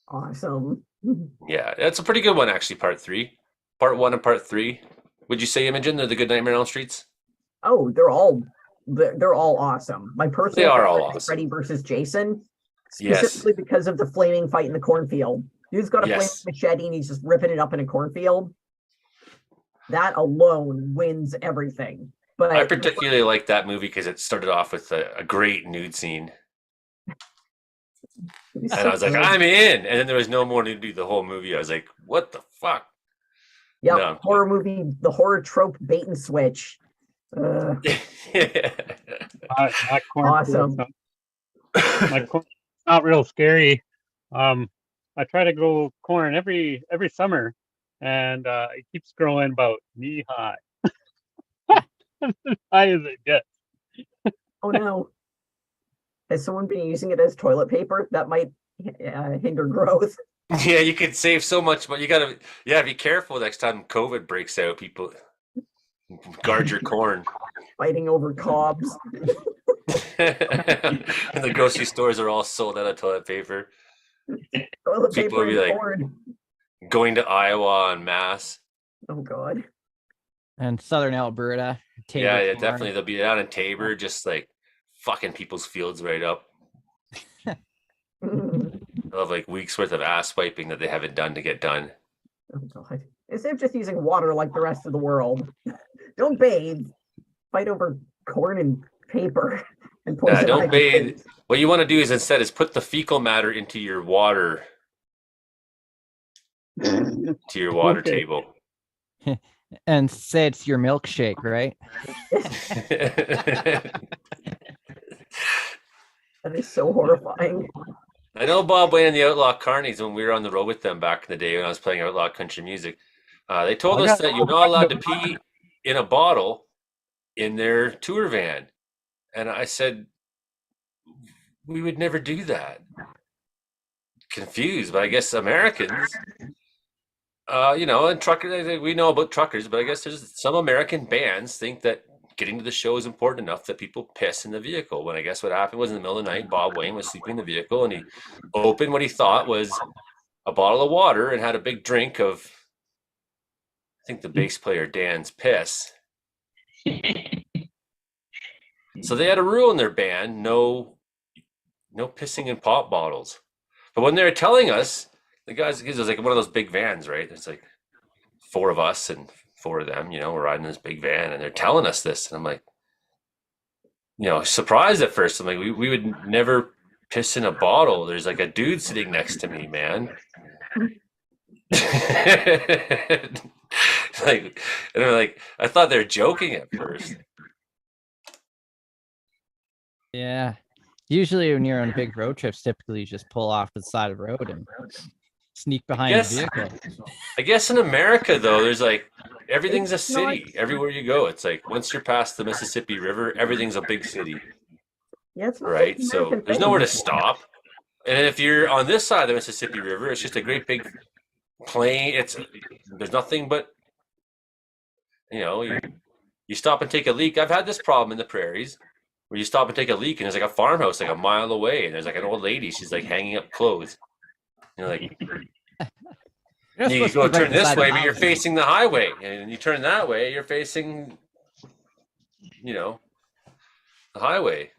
Awesome. Yeah, that's a pretty good one actually. Part 3, Part 1, and Part 3. Would you say, Imogen, they're the good Nightmare on Elm Streets? Oh, they're all awesome. My personal They are all favorite is awesome. Freddy versus Jason, Yes. specifically because of the flaming fight in the cornfield. Dude's got a flaming Yes. machete and he's just ripping it up in a cornfield. That alone wins everything. But I particularly like that movie because it started off with a great nude scene. it was And so I was like, good. I'm in. And then there was no more nudity the whole movie. I was like, what the fuck? Yep, no. horror movie, the horror trope bait and switch. My corn Awesome. my corn not real scary. I try to grow corn every summer, and it keeps growing about knee high. As high as it gets. Oh no. Has someone been using it as toilet paper? That might hinder growth. Yeah, you could save so much, but you gotta, be careful next time COVID breaks out. People guard your corn. Fighting over cobs. And the grocery stores are all sold out of toilet paper. Toilet People will paper be and like corn. going to Iowa en masse. Oh God. And southern Alberta. Tabor Yeah, corn. definitely. They'll be out in Tabor, just like fucking people's fields right up. Oh They'll have like weeks worth of ass wiping that they haven't done to get done. God. Instead of just using water like the rest of the world, don't bathe. Fight over corn and paper and poison Don't ivy. bathe. What you want to do is instead is put the fecal matter into your water, to your water Okay. table. And say it's your milkshake, right? That is so horrifying. I know Bob Wayne and the Outlaw Carnies, when we were on the road with them back in the day when I was playing outlaw country music, they told us that you're not allowed to pee in a bottle in their tour van. And I said, we would never do that. Confused, but I guess Americans, and truckers, we know about truckers, but I guess there's some American bands think that getting to the show is important enough that people piss in the vehicle. When I guess what happened was in the middle of the night, Bob Wayne was sleeping in the vehicle and he opened what he thought was a bottle of water and had a big drink of, I think the bass player Dan's piss. So they had a rule in their band, no pissing in pop bottles. But when they were telling us, the guys, it was like one of those big vans, right? There's like 4 of us and 4 of them, we're riding this big van and they're telling us this. And I'm like, surprised at first. I'm like, we would never piss in a bottle. There's like a dude sitting next to me, man. And they're like, I thought they were joking at first. Yeah. Usually when you're on big road trips, typically you just pull off to the side of the road and sneak behind the vehicle. I guess in America, though, there's like, everything's a city. Everywhere you go, it's like, once you're past the Mississippi River, everything's a big city. Yeah, it's not right? just So American there's thing. nowhere to stop. And if you're on this side of the Mississippi River, it's just a great big plain. There's nothing but, you stop and take a leak. I've had this problem in the prairies where you stop and take a leak and there's like a farmhouse like a mile away and there's like an old lady. She's like hanging up clothes. You're like, you go turn this way, but you're facing the highway. And you turn that way, you're facing, the highway.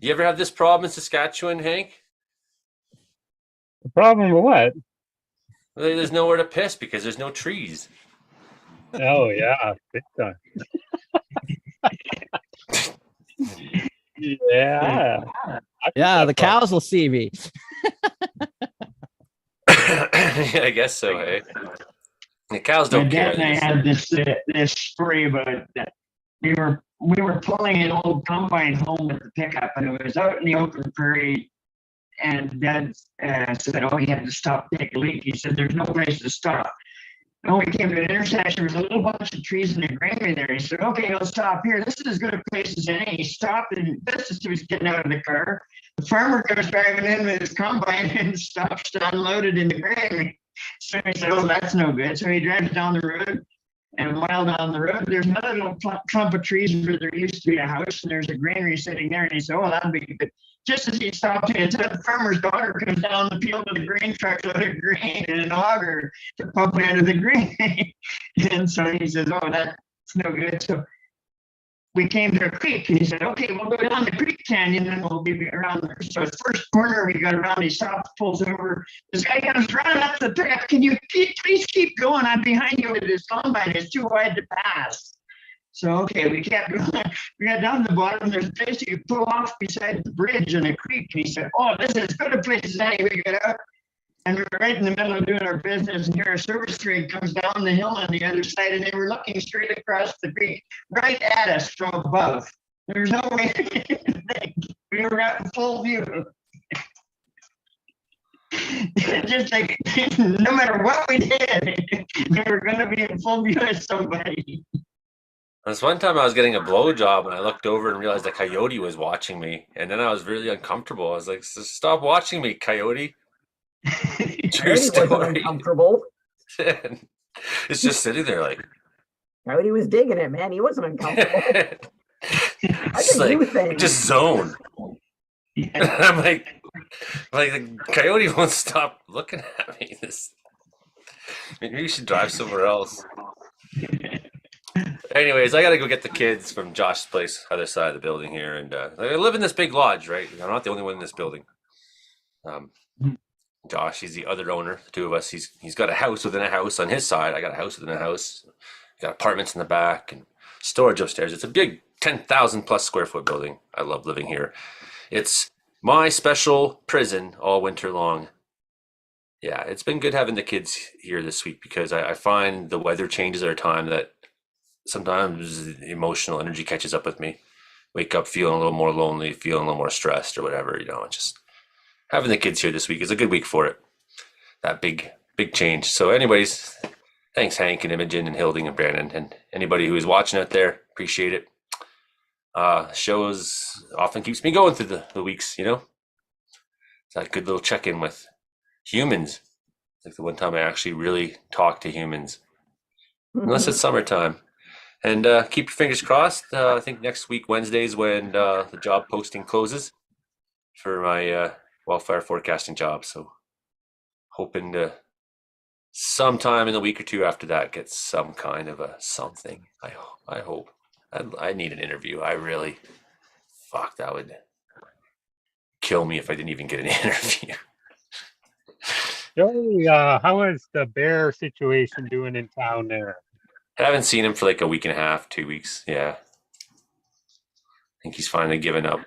Do you ever have this problem in Saskatchewan, Hank? The problem with what? Well, there's nowhere to piss because there's no trees. Oh yeah, big time. Yeah. Yeah, the cows will see me. I guess so, hey. The cows My don't care. dad and I had this story about that. We were pulling an old combine home with the pickup, and it was out in the open prairie. And Dad said, "Oh, he had to stop to take a leak." He said, "There's no place to stop." And when we came to an intersection, there was a little bunch of trees in the granary there. He said, "Okay, I'll stop here. This is as good a place as any." He stopped, and just as he was getting out of the car, the farmer goes driving in with his combine and stops to unload it in the granary. So he said, "Oh, that's no good." So he drives down the road, and a mile down the road, there's another little clump of trees where there used to be a house, and there's a granary sitting there. And he said, "Oh, that'd be good." Just as he stopped, the farmer's daughter comes down the field with a grain truck load of grain and an auger to pump out of the grain. And so he says, "Oh, that's no good." So we came to a creek, and he said, "Okay, we'll go down the creek canyon, and we'll be around there." So the first corner we got around, he stops, pulls over. This guy comes running up the pickup. "Can you please keep going? I'm behind you with this combine. It's too wide to pass." So, okay, we kept going. We got down to the bottom. There's a place you pull off beside the bridge in a creek. And he said, "Oh, this is as good a place as any." We got out, and we were right in the middle of doing our business. And here a service rig comes down the hill on the other side, and they were looking straight across the creek, right at us from above. There's no way. We were out in full view. Just like, no matter what we did, we were going to be in full view of somebody. This one time I was getting a blowjob and I looked over and realized a coyote was watching me, and then I was really uncomfortable. I was like, "Stop watching me, coyote." True Coyote wasn't story. uncomfortable. It's just sitting there like, Coyote was digging it, man. He wasn't uncomfortable. That's just a you like thing. just zone. I'm like the coyote won't stop looking at me. Maybe you should drive somewhere else. Anyways, I gotta go get the kids from Josh's place, other side of the building here, and I live in this big lodge, right? I'm not the only one in this building. Josh, he's the other owner. The two of us. He's got a house within a house on his side. I got a house within a house. Got apartments in the back and storage upstairs. It's a big 10,000 plus square foot building. I love living here. It's my special prison all winter long. Yeah, it's been good having the kids here this week because I find the weather changes at a time that sometimes emotional energy catches up with me. Wake up feeling a little more lonely, feeling a little more stressed or whatever, just having the kids here this week is a good week for it. That big change. So anyways, thanks Hank and Imogen and Hilding and Brandon and anybody who is watching out there. Appreciate it. Shows often keeps me going through the weeks, It's that good little check-in with humans. It's like the one time I actually really talk to humans. Unless it's summertime. And keep your fingers crossed. I think next week, Wednesdays, when the job posting closes for my wildfire forecasting job. So hoping to sometime in the week or two after that get some kind of a something. I hope. I need an interview. I really, that would kill me if I didn't even get an interview. Joey, how is the bear situation doing in town there? I haven't seen him for like a week and a half, 2 weeks. Yeah. I think he's finally given up.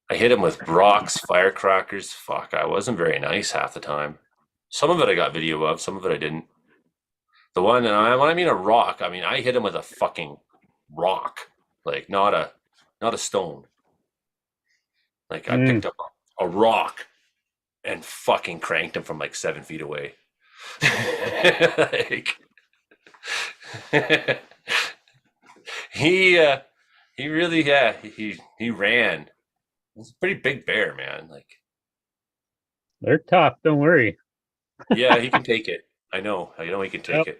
I hit him with rocks, firecrackers. I wasn't very nice half the time. Some of it I got video of, some of it I didn't. The one, and when I mean a rock, I hit him with a fucking rock, like not a stone. Like I picked up a rock and fucking cranked him from like 7 feet away. Like, he really, he ran. It's a pretty big bear, man. Like, they're tough. Don't worry. Yeah, he can take it. I know he can take it.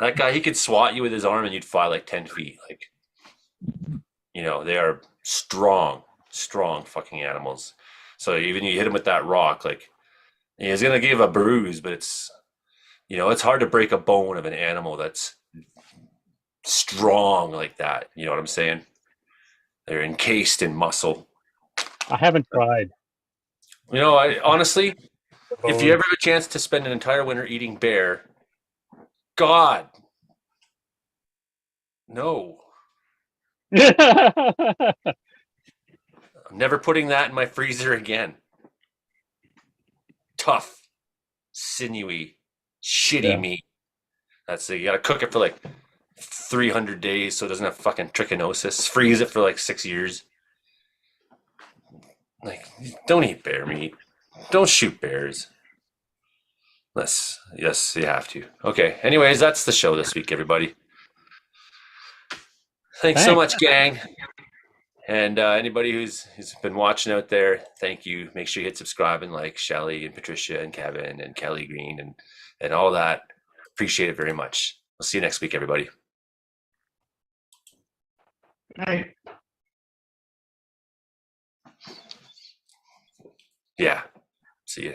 That guy, he could swat you with his arm and you'd fly like 10 feet. Like, they are strong fucking animals. So even you hit him with that rock, like, he's gonna give a bruise, but it's hard to break a bone of an animal that's strong like that. You know what I'm saying? They're encased in muscle. I haven't tried. I honestly, if you ever have a chance to spend an entire winter eating bear, God, no. I'm never putting that in my freezer again. Tough, sinewy, shitty meat. You gotta cook it for like 300 days so it doesn't have fucking trichinosis. Freeze it for like 6 years. Like, don't eat bear meat. Don't shoot bears. Yes, you have to. Okay, anyways, that's the show this week, everybody. Thanks so much, gang. And anybody who's been watching out there, thank you. Make sure you hit subscribe and like Shelly and Patricia and Kevin and Kelly Green and all that. Appreciate it very much. We'll see you next week, everybody. Right. Yeah.